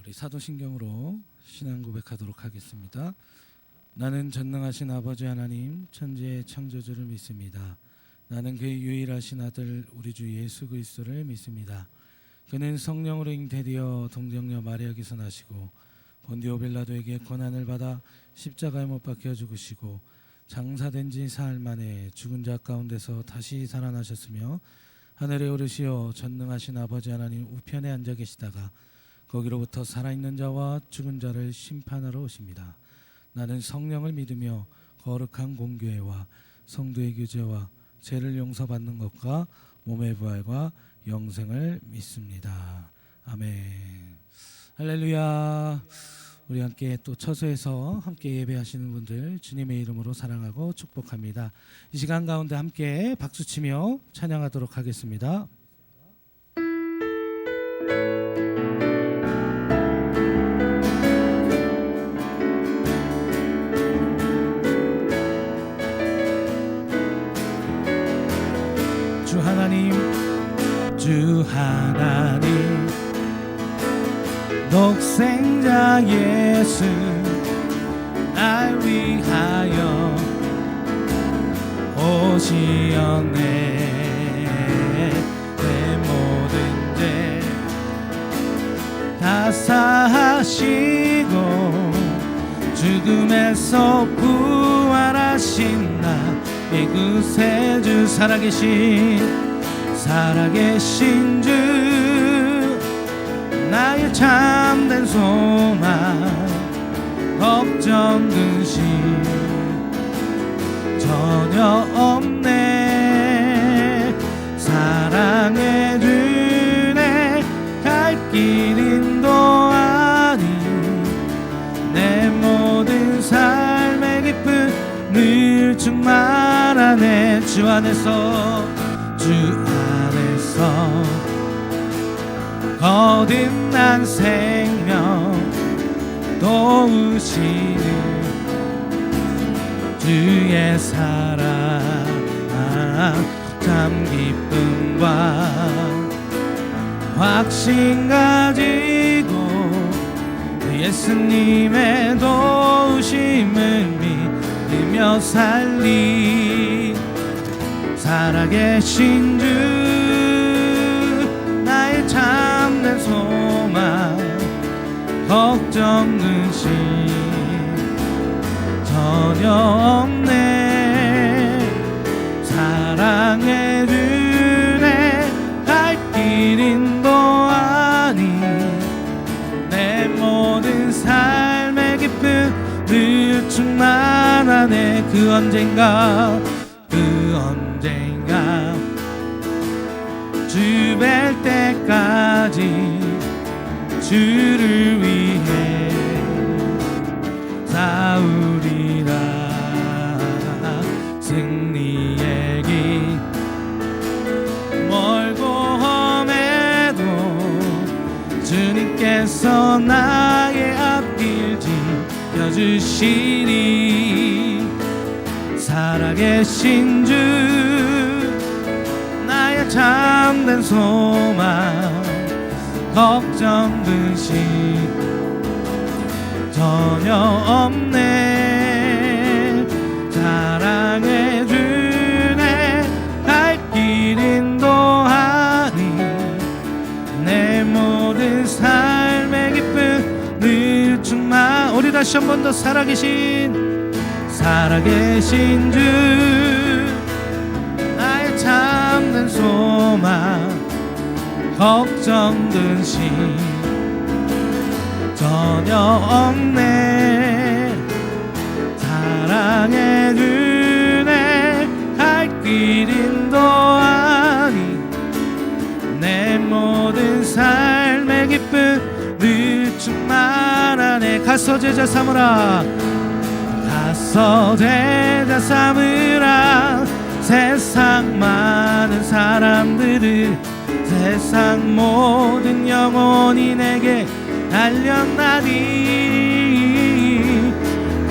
우리 사도신경으로 신앙 고백하도록 하겠습니다. 나는 전능하신 아버지 하나님 천지의 창조주를 믿습니다. 나는 그의 유일하신 아들 우리 주 예수 그리스도를 믿습니다. 그는 성령으로 잉태되어 동정녀 마리아에게서 나시고 본디오 빌라도에게 고난을 받아 십자가에 못 박혀 죽으시고 장사된 지 사흘 만에 죽은 자 가운데서 다시 살아나셨으며 하늘에 오르시어 전능하신 아버지 하나님 우편에 앉아 계시다가 거기로부터 살아있는 자와 죽은 자를 심판하러 오십니다. 나는 성령을 믿으며 거룩한 공교회와 성도의 교제와 죄를 용서받는 것과 몸의 부활과 영생을 믿습니다. 아멘. 할렐루야. 우리 함께 또 처소에서 함께 예배하시는 분들 주님의 이름으로 사랑하고 축복합니다. 이 시간 가운데 함께 박수치며 찬양하도록 하겠습니다. 주 하나님 독생자 예수 날 위하여 오시었네. 내 모든 죄 다 사하시고 죽음에서 부활하신 나 이곳에 주 살아계신 주 나의 참된 소망 걱정 근심 전혀 없네. 사랑해 주네 갈 길 인도하니 내 모든 삶의 기쁨 늘 충만하네. 주 안에서 거듭난 생명 도우시는 주의 사랑 참 기쁨과 확신 가지고 예수님의 도우심을 믿으며 살리. 살아계신 주 나의 참된 소망 걱정 근심 전혀 없네. 사랑해 주네 갈 길 인도하니 내 모든 삶의 기쁨 늘 충만하네. 그 언젠가 주 뵐 때까지 주를 위해 싸우리라. 승리의 길 멀고 험해도 주님께서 나의 앞길 지켜주시리. 살아계신 주 나의 참된 소망 걱정 근심 전혀 없네. 사랑해 주네 갈 길 인도하니 내 모든 삶의 기쁨 늘 충만. 우리 다시 한 번 더 살아계신 주 나의 참된 소망 걱정 근심 전혀 없네. 사랑해 주네 갈 길 인도하니 내 모든 삶의 기쁨 늘 충만하네. 가서 제자 삼으라. 제자 삼으라. 세상 많은 사람들을 세상 모든 영혼이 내게 달렸나니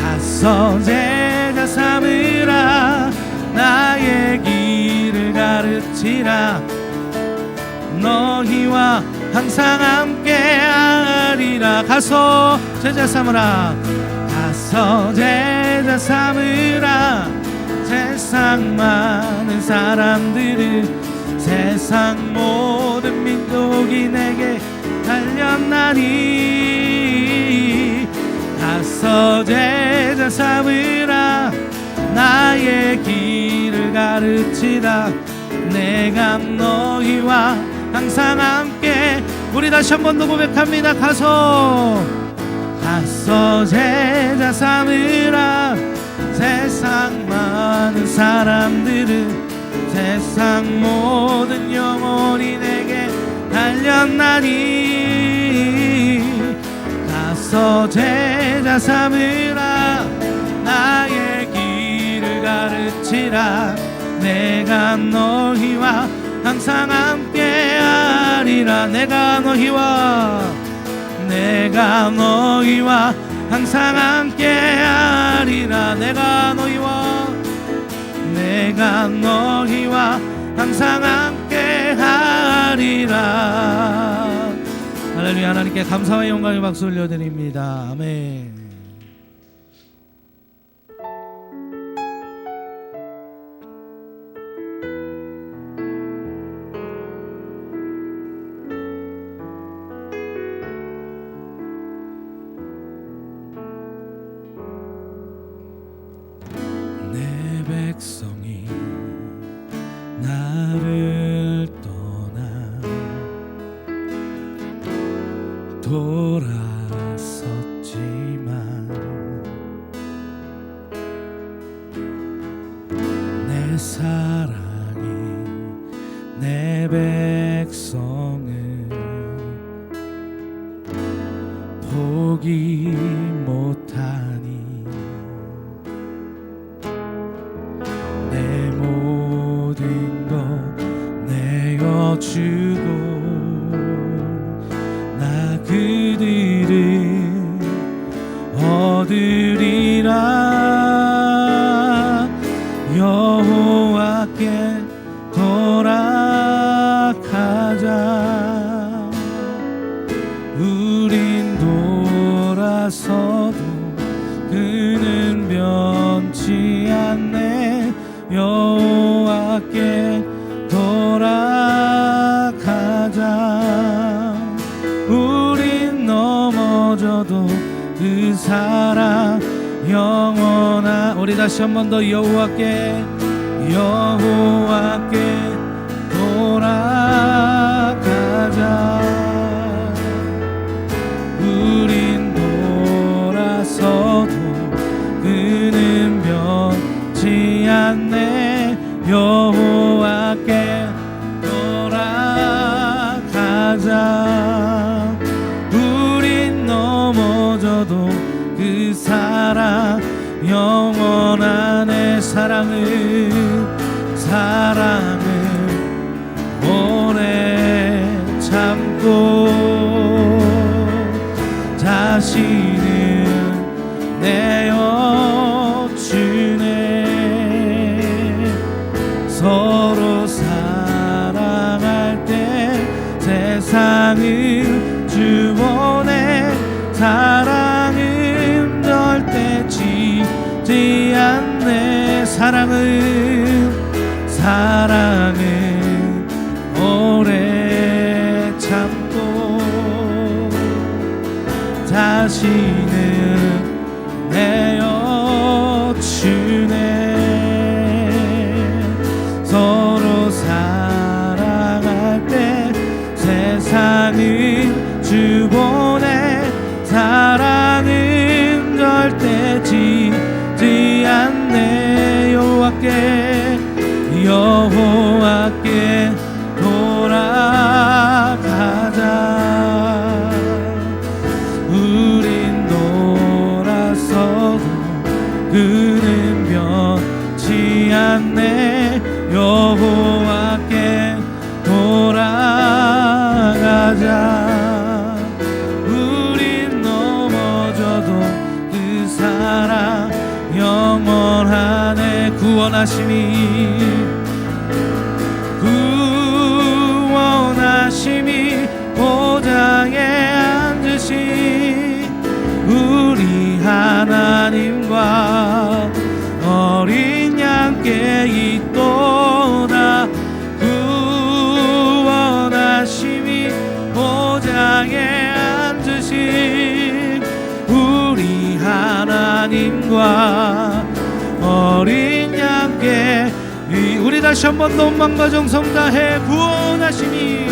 가서 제자 삼으라. 나의 길을 가르치라. 너희와 항상 함께하리라. 가서 제자 삼으라. 가서 제자 삼으라. 세상 많은 사람들을 세상 모든 민족이 내게 달렸나니 가서 제자 삼으라. 나의 길을 가르치라. 내가 너희와 항상 함께. 우리 다시 한 번 더 고백합니다. 가서 제자 삼으라. 세상 많은 사람들은 세상 모든 영혼이 내게 달렸나니 가서 제자 삼으라. 나의 길을 가르치라. 내가 너희와 항상 함께하리라. 내가 너희와 항상 함께하리라. 내가 너희와 항상 함께하리라. 할렐루야. 하나님께 감사와 영광의 박수 올려드립니다. 아멘. 백성이 나를 떠나 돌아섰지만 내 사랑이 내 백성을 포기 못하니 내 모든 것 내어주고 나 그들을 얻으리라. 여호와께 돌아가자. 우린 돌아서도 그는 변치 않네. 여호와께 돌아가자. 우린 넘어져도 그 사랑 영원한. 우리 다시 한 번 더 여호와께 돌아가자. 우린 돌아서도 그는 변치 않네. 여호와께 돌아가자. 우린 넘어져도 그 사랑 영원한. 내 사랑을 오래 참고 자신을 내어주네. 서로 사랑할 때 세상을 주보내. 사랑은 절대 지지 않네. 사랑은 오래 참고 자신은 내어주네. 서로 사랑할 때 세상은 주보내. 사랑은 절대 지지 않네. 여호와께 돌아가자. 우린 돌아서도 그는 변치 않네. 여호와께 돌아가자. 우린 넘어져도 그 사랑 영원하네. 구원하심이 하나님과 어린 양께 우리 다시 한번 온 마음과 정성 다해 구원하심이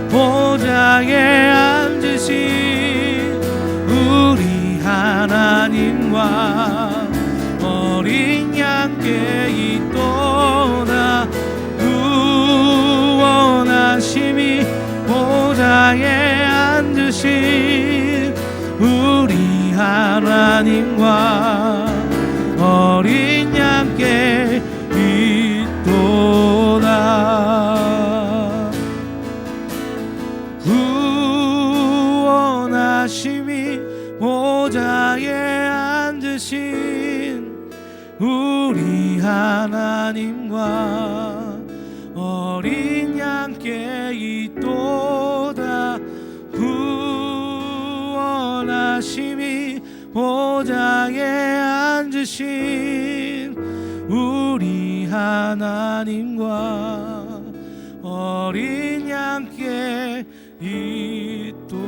보좌에 앉으신 우리 하나님과 어린 양께 있도다. 구원하심이 보좌에 앉으신 우리 하나님과 어린 양께 있도다. 구원하심이 보좌에 앉으신 우리 하나님과 어린 양께 있도다. 구원하심이 보좌에 앉으신 우리 하나님과 어린 양께 있도다.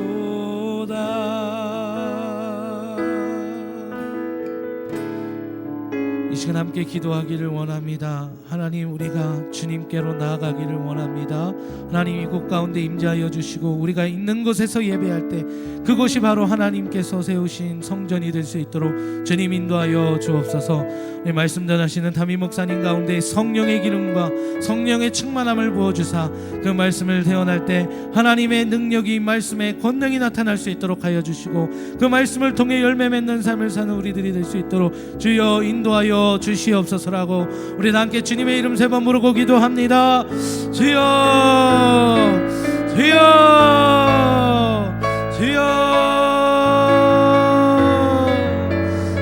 이 시간 함께 기도하기를 원합니다. 하나님, 우리가 주님께로 나아가기를 원합니다. 하나님, 이곳 가운데 임재하여 주시고 우리가 있는 곳에서 예배할 때 그곳이 바로 하나님께서 세우신 성전이 될 수 있도록 주님 인도하여 주옵소서. 말씀 전하시는 담임 목사님 가운데 성령의 기름과 성령의 충만함을 부어주사 그 말씀을 대언할 때 하나님의 능력이, 말씀의 권능이 나타날 수 있도록 하여 주시고 그 말씀을 통해 열매 맺는 삶을 사는 우리들이 될 수 있도록 주여 인도하여 주시옵소서라고 우리 함께 주님의 이름 세 번 부르고 기도합니다. 주여, 주여, 주여.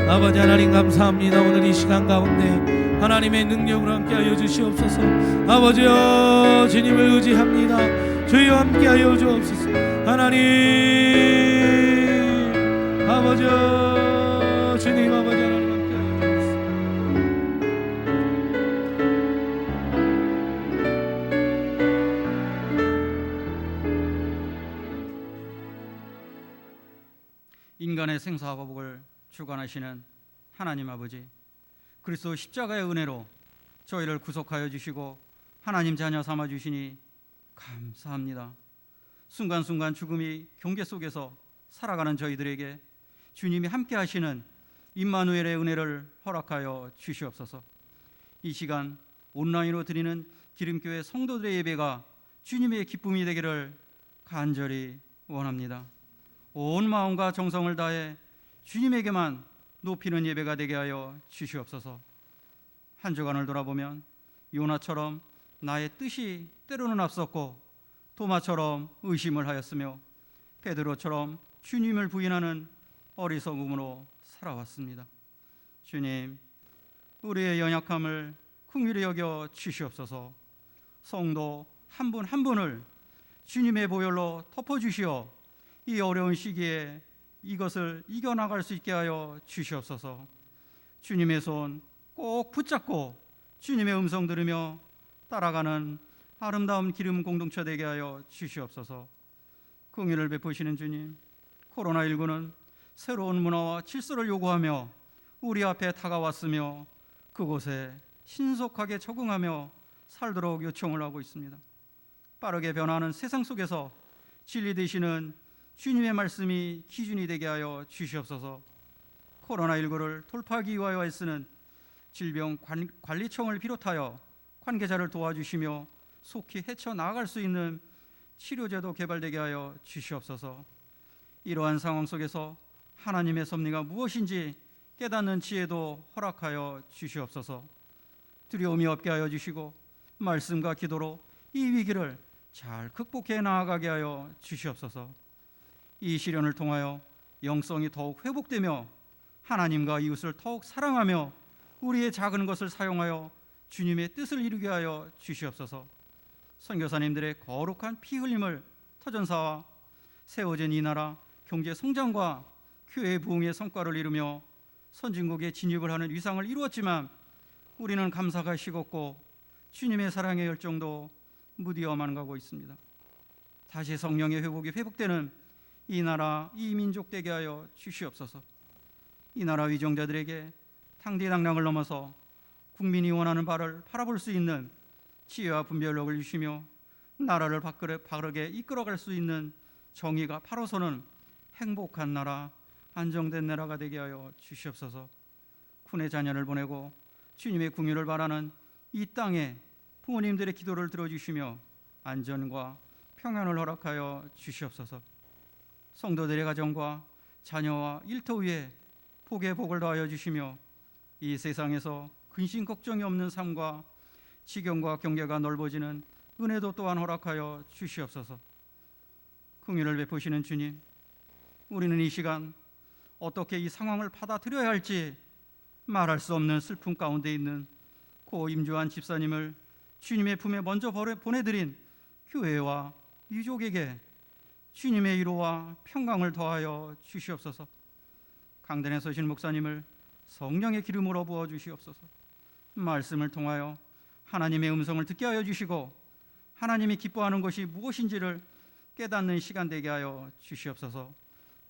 아버지 하나님 감사합니다. 오늘 이 시간 가운데 하나님의 능력으로 함께하여 주시옵소서. 아버지여, 주님을 의지합니다. 주여 함께하여 주옵소서. 하나님, 아버지여, 주님, 아버지 하나님 함께하여 주옵소서. 인간의 생사와 복을 주관하시는 하나님 아버지, 그리스도 십자가의 은혜로 저희를 구속하여 주시고 하나님 자녀 삼아 주시니 감사합니다. 순간순간 죽음이 경계 속에서 살아가는 저희들에게 주님이 함께 하시는 임마누엘의 은혜를 허락하여 주시옵소서. 이 시간 온라인으로 드리는 기름교회 성도들의 예배가 주님의 기쁨이 되기를 간절히 원합니다. 온 마음과 정성을 다해 주님에게만 높이는 예배가 되게 하여 주시옵소서. 한 주간을 돌아보면 요나처럼 나의 뜻이 때로는 앞섰고 도마처럼 의심을 하였으며 베드로처럼 주님을 부인하는 어리석음으로 살아왔습니다. 주님, 우리의 연약함을 긍휼히 여겨 주시옵소서. 성도 한 분 한 분을 주님의 보혈로 덮어주시어 이 어려운 시기에 이것을 이겨나갈 수 있게 하여 주시옵소서. 주님의 손 꼭 붙잡고 주님의 음성 들으며 따라가는 아름다운 기름 공동체 되게 하여 주시옵소서. 긍휼을 베푸시는 주님, 코로나19는 새로운 문화와 질서를 요구하며 우리 앞에 다가왔으며 그곳에 신속하게 적응하며 살도록 요청을 하고 있습니다. 빠르게 변하는 세상 속에서 진리 되시는 주님의 말씀이 기준이 되게 하여 주시옵소서. 코로나19를 돌파하기 위하여 애쓰는 질병관리청을 비롯하여 관계자를 도와주시며 속히 헤쳐나갈 수 있는 치료제도 개발되게 하여 주시옵소서. 이러한 상황 속에서 하나님의 섭리가 무엇인지 깨닫는 지혜도 허락하여 주시옵소서. 두려움이 없게 하여 주시고 말씀과 기도로 이 위기를 잘 극복해 나아가게 하여 주시옵소서. 이 시련을 통하여 영성이 더욱 회복되며 하나님과 이웃을 더욱 사랑하며 우리의 작은 것을 사용하여 주님의 뜻을 이루게 하여 주시옵소서. 선교사님들의 거룩한 피 흘림을 터전사와 세워진 이 나라 경제 성장과 교회 부흥의 성과를 이루며 선진국에 진입을 하는 위상을 이루었지만 우리는 감사가 식었고 주님의 사랑의 열정도 무디어만 가고 있습니다. 다시 성령의 회복이 회복되는 이 나라 이 민족 되게 하여 주시옵소서. 이 나라 위정자들에게 당대당량을 넘어서 국민이 원하는 바를 바라볼 수 있는 지혜와 분별력을 주시며 나라를 바르게 이끌어갈 수 있는 정의가 바로서는 행복한 나라, 안정된 나라가 되게 하여 주시옵소서. 군의 자녀를 보내고 주님의 궁유를 바라는 이 땅에 부모님들의 기도를 들어주시며 안전과 평안을 허락하여 주시옵소서. 성도들의 가정과 자녀와 일터 위에 복의 복을 더하여 주시며 이 세상에서 근심 걱정이 없는 삶과 지경과 경계가 넓어지는 은혜도 또한 허락하여 주시옵소서. 긍휼을 베푸시는 주님, 우리는 이 시간 어떻게 이 상황을 받아들여야 할지 말할 수 없는 슬픔 가운데 있는 고 임주환 집사님을 주님의 품에 먼저 보내드린 교회와 유족에게 주님의 위로와 평강을 더하여 주시옵소서. 강단에 서신 목사님을 성령의 기름으로 부어 주시옵소서. 말씀을 통하여 하나님의 음성을 듣게 하여 주시고 하나님이 기뻐하는 것이 무엇인지를 깨닫는 시간 되게 하여 주시옵소서.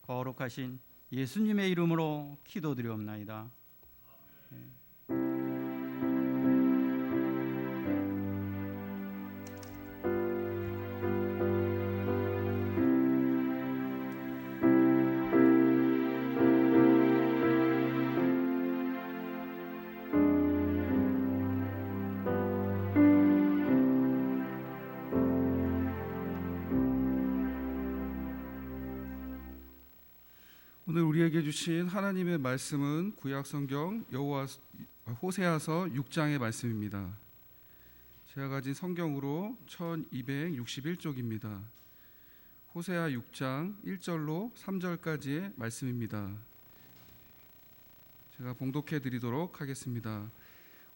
거룩하신 예수님의 이름으로 기도드리옵나이다. 오늘 우리에게 주신 하나님의 말씀은 구약성경 호세아서 6장의 말씀입니다. 제가 가진 성경으로 1261쪽입니다. 호세아 6장 1절로 3절까지의 말씀입니다. 제가 봉독해 드리도록 하겠습니다.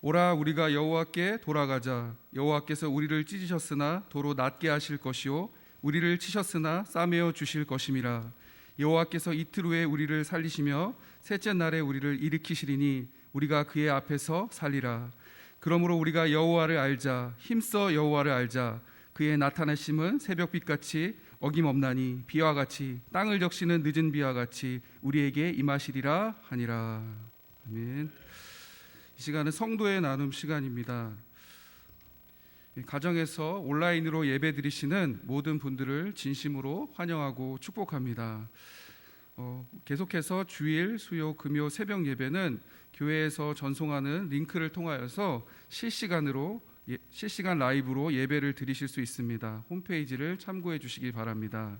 오라, 우리가 여호와께 돌아가자. 여호와께서 우리를 찢으셨으나 도로 낫게 하실 것이요 우리를 치셨으나 싸매어 주실 것임이라. 여호와께서 이틀 후에 우리를 살리시며 셋째 날에 우리를 일으키시리니 우리가 그의 앞에서 살리라. 그러므로 우리가 여호와를 알자. 힘써 여호와를 알자. 그의 나타나심은 새벽빛같이 어김없나니 비와 같이 땅을 적시는 늦은 비와 같이 우리에게 임하시리라 하니라. 아멘. 이 시간은 성도의 나눔 시간입니다. 가정에서 온라인으로 예배 드리시는 모든 분들을 진심으로 환영하고 축복합니다. 계속해서 주일, 수요, 금요 새벽 예배는 교회에서 전송하는 링크를 통하여서 실시간 라이브로 예배를 드리실 수 있습니다. 홈페이지를 참고해 주시기 바랍니다.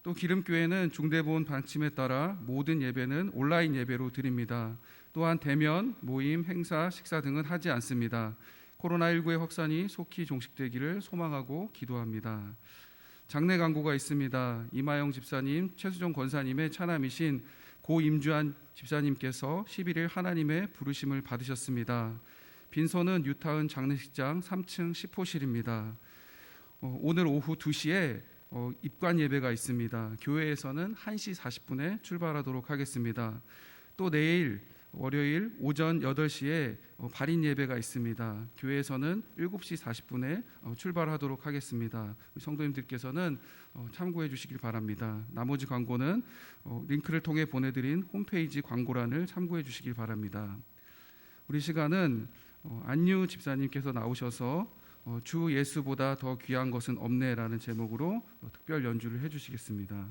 또 기름교회는 중대보건 방침에 따라 모든 예배는 온라인 예배로 드립니다. 또한 대면, 모임, 행사, 식사 등은 하지 않습니다. 코로나19의 확산이 속히 종식되기를 소망하고 기도합니다. 장례 광고가 있습니다. 이마영 집사님, 최수정 권사님의 차남이신 고 임주환 집사님께서 11일 하나님의 부르심을 받으셨습니다. 빈소는 유타은 장례식장 3층 10호실입니다. 오늘 오후 2시에 입관 예배가 있습니다. 교회에서는 1시 40분에 출발하도록 하겠습니다. 또 내일 월요일 오전 8시에 발인 예배가 있습니다. 교회에서는 7시 40분에 출발하도록 하겠습니다. 성도님들께서는 참고해 주시길 바랍니다. 나머지 광고는 링크를 통해 보내드린 홈페이지 광고란을 참고해 주시길 바랍니다. 우리 시간은 안유 집사님께서 나오셔서 주 예수보다 더 귀한 것은 없네라는 제목으로 특별 연주를 해주시겠습니다.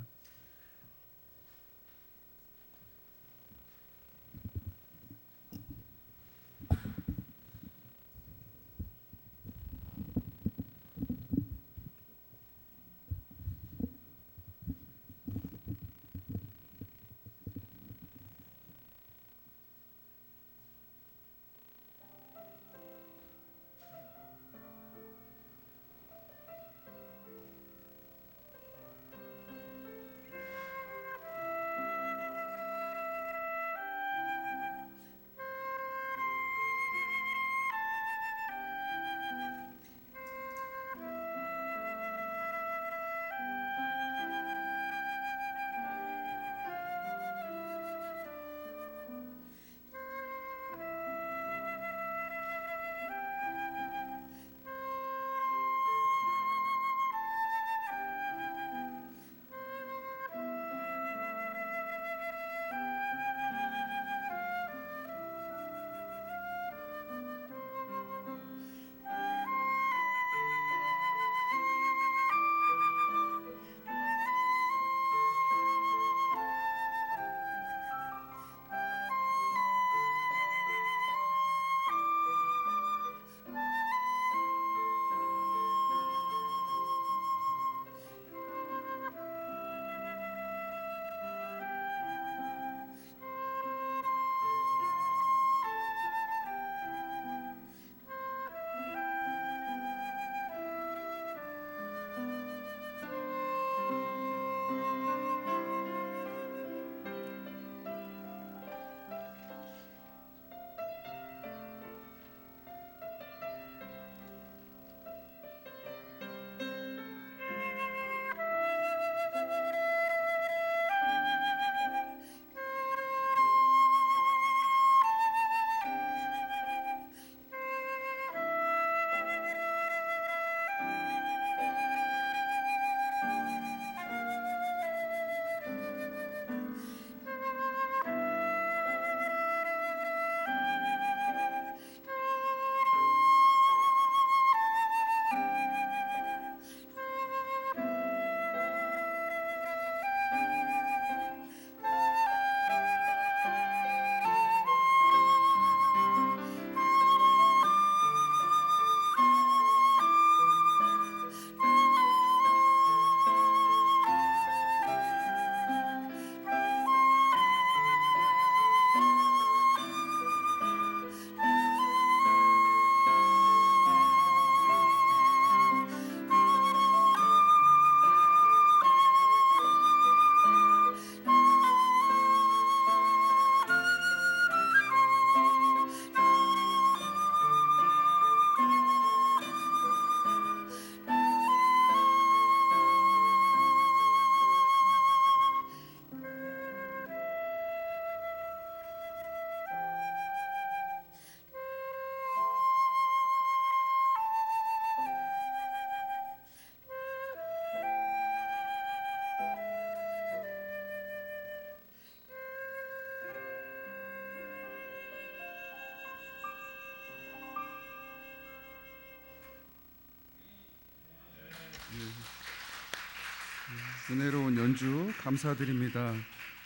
은혜로운 연주 감사드립니다.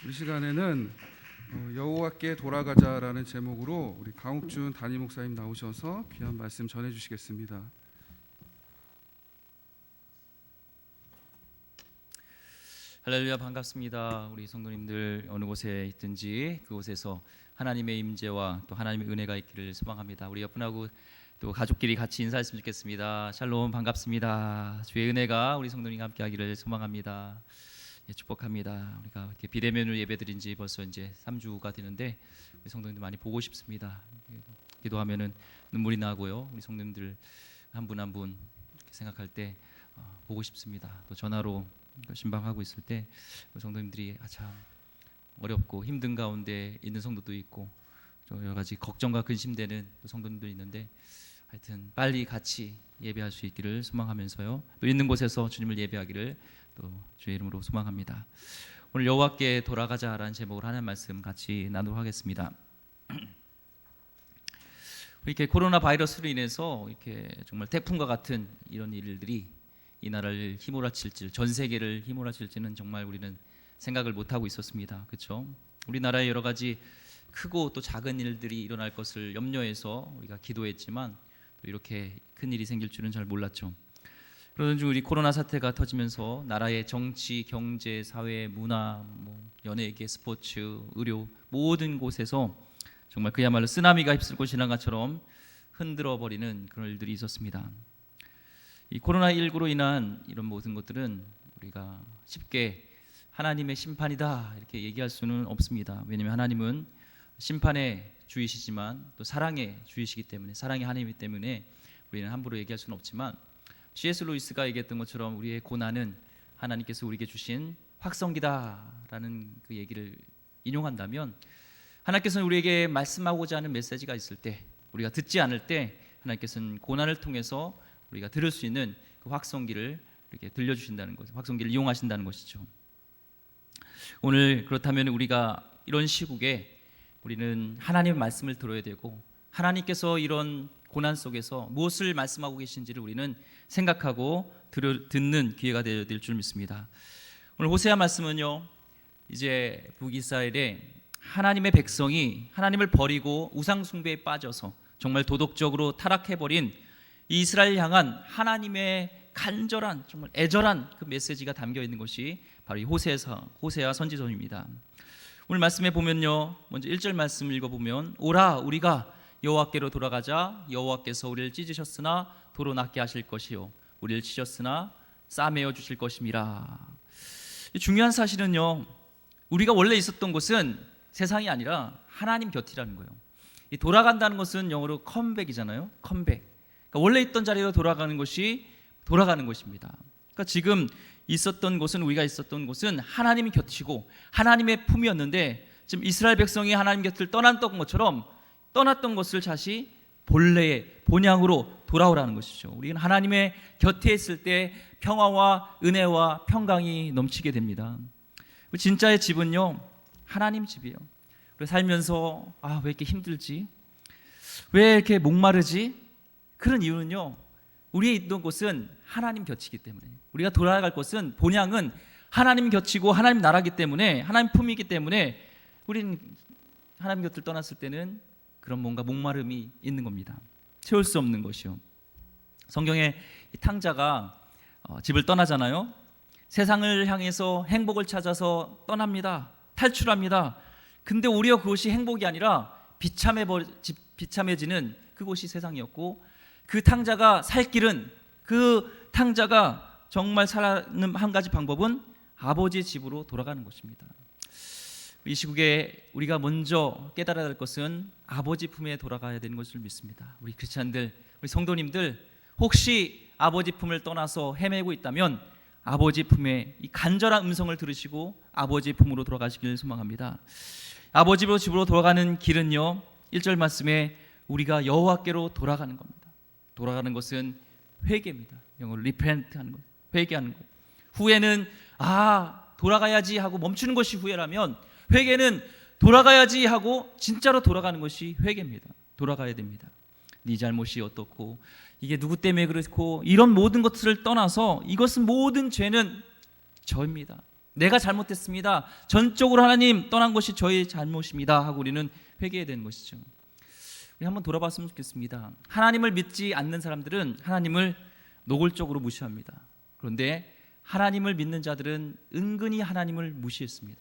이 시간에는 여호와께 돌아가자라는 제목으로 우리 강욱준 담임 목사님 나오셔서 귀한 말씀 전해주시겠습니다. 할렐루야, 반갑습니다. 우리 성도님들 어느 곳에 있든지 그곳에서 하나님의 임재와 또 하나님의 은혜가 있기를 소망합니다. 우리 옆분하고 또 가족끼리 같이 인사했으면 좋겠습니다. 샬롬, 반갑습니다. 주의 은혜가 우리 성도님과 함께하기를 소망합니다. 예, 축복합니다. 우리가 이렇게 비대면으로 예배드린 지 벌써 이제 3주가 되는데 우리 성도님들 많이 보고 싶습니다. 기도하면은 눈물이 나고요. 우리 성도님들 한 분 한 분 생각할 때 보고 싶습니다. 또 전화로 신방하고 있을 때 우리 성도님들이 참 어렵고 힘든 가운데 있는 성도도 있고 또 여러 가지 걱정과 근심되는 성도님들이 있는데 하여튼 빨리 같이 예배할 수 있기를 소망하면서요. 또 있는 곳에서 주님을 예배하기를 또 주의 이름으로 소망합니다. 오늘 여호와께 돌아가자라는 제목으로 하나님 말씀 같이 나누도록 하겠습니다. 이렇게 코로나 바이러스로 인해서 이렇게 정말 태풍과 같은 이런 일들이 이 나라를 휘몰아칠지, 전 세계를 휘몰아칠지는 정말 우리는 생각을 못 하고 있었습니다. 그렇죠? 우리나라에 여러 가지 크고 또 작은 일들이 일어날 것을 염려해서 우리가 기도했지만 또 이렇게 큰 일이 생길 줄은 잘 몰랐죠. 그러던 중 우리 코로나 사태가 터지면서 나라의 정치, 경제, 사회, 문화, 연예계, 스포츠, 의료 모든 곳에서 정말 그야말로 쓰나미가 휩쓸고 지난 것처럼 흔들어 버리는 그런 일들이 있었습니다. 이 코로나19로 인한 이런 모든 것들은 우리가 쉽게 하나님의 심판이다 이렇게 얘기할 수는 없습니다. 왜냐하면 하나님은 심판의 주이시지만 또 사랑의 주이시기 때문에, 사랑의 하나님이기 때문에 우리는 함부로 얘기할 수는 없지만, C.S. 루이스가 얘기했던 것처럼 우리의 고난은 하나님께서 우리에게 주신 확성기다라는 그 얘기를 인용한다면, 하나님께서는 우리에게 말씀하고자 하는 메시지가 있을 때, 우리가 듣지 않을 때 하나님께서는 고난을 통해서 우리가 들을 수 있는 그 확성기를 이렇게 들려주신다는 것, 확성기를 이용하신다는 것이죠. 오늘 그렇다면 우리가 이런 시국에 우리는 하나님의 말씀을 들어야 되고, 하나님께서 이런 고난 속에서 무엇을 말씀하고 계신지를 우리는 생각하고 듣는 기회가 되어야 될 줄 믿습니다. 오늘 호세아 말씀은요, 이제 북이스라엘에 하나님의 백성이 하나님을 버리고 우상 숭배에 빠져서 정말 도덕적으로 타락해버린 이스라엘 향한 하나님의 간절한, 정말 애절한 그 메시지가 담겨 있는 것이 바로 이 호세아 선지서입니다. 오늘 말씀에 보면요, 먼저 1절 말씀 읽어보면, 오라 우리가 여호와께로 돌아가자. 여호와께서 우리를 찢으셨으나 도로 낫게 하실 것이요 우리를 치셨으나 싸매어 주실 것임이라. 중요한 사실은요, 우리가 원래 있었던 곳은 세상이 아니라 하나님 곁이라는 거예요. 이 돌아간다는 것은 영어로 컴백이잖아요. 컴백. 그러니까 원래 있던 자리로 돌아가는 것이 돌아가는 것입니다. 그러니까 지금 있었던 곳은, 우리가 있었던 곳은 하나님이 곁이고 하나님의 품이었는데, 지금 이스라엘 백성이 하나님 곁을 떠났던 것처럼 떠났던 것을 다시 본래의 본향으로 돌아오라는 것이죠. 우리는 하나님의 곁에 있을 때 평화와 은혜와 평강이 넘치게 됩니다. 진짜의 집은요, 하나님 집이에요. 그래서 살면서 왜 이렇게 힘들지? 왜 이렇게 목마르지? 그런 이유는요, 우리의 있던 곳은 하나님 곁이기 때문에, 우리가 돌아갈 곳은 본향은 하나님 곁이고 하나님 나라기 때문에, 하나님 품이기 때문에 우리는 하나님 곁을 떠났을 때는 그런 뭔가 목마름이 있는 겁니다. 채울 수 없는 것이요. 성경에 이 탕자가 집을 떠나잖아요. 세상을 향해서 행복을 찾아서 떠납니다. 탈출합니다. 근데 오히려 그것이 행복이 아니라 비참해지는 그곳이 세상이었고, 그 탕자가 살 길은, 그 탕자가 정말 사는 한 가지 방법은 아버지의 집으로 돌아가는 것입니다. 이 시국에 우리가 먼저 깨달아야 할 것은 아버지 품에 돌아가야 되는 것을 믿습니다. 우리 크리스찬들, 우리 성도님들, 혹시 아버지 품을 떠나서 헤매고 있다면 아버지 품의 이 간절한 음성을 들으시고 아버지 품으로 돌아가시길 소망합니다. 아버지 집으로 돌아가는 길은요, 1절 말씀에 우리가 여호와께로 돌아가는 겁니다. 돌아가는 것은 회개입니다. 영어로 repent 하는 것, 회개하는 것. 후회는 돌아가야지 하고 멈추는 것이 후회라면, 회개는 돌아가야지 하고 진짜로 돌아가는 것이 회개입니다. 돌아가야 됩니다. 네 잘못이 어떻고 이게 누구 때문에 그렇고 이런 모든 것들을 떠나서, 이것은 모든 죄는 저입니다. 내가 잘못했습니다. 전적으로 하나님 떠난 것이 저의 잘못입니다 하고 우리는 회개해야 되는 것이죠. 우리 한번 돌아봤으면 좋겠습니다. 하나님을 믿지 않는 사람들은 하나님을 노골적으로 무시합니다. 그런데 하나님을 믿는 자들은 은근히 하나님을 무시했습니다.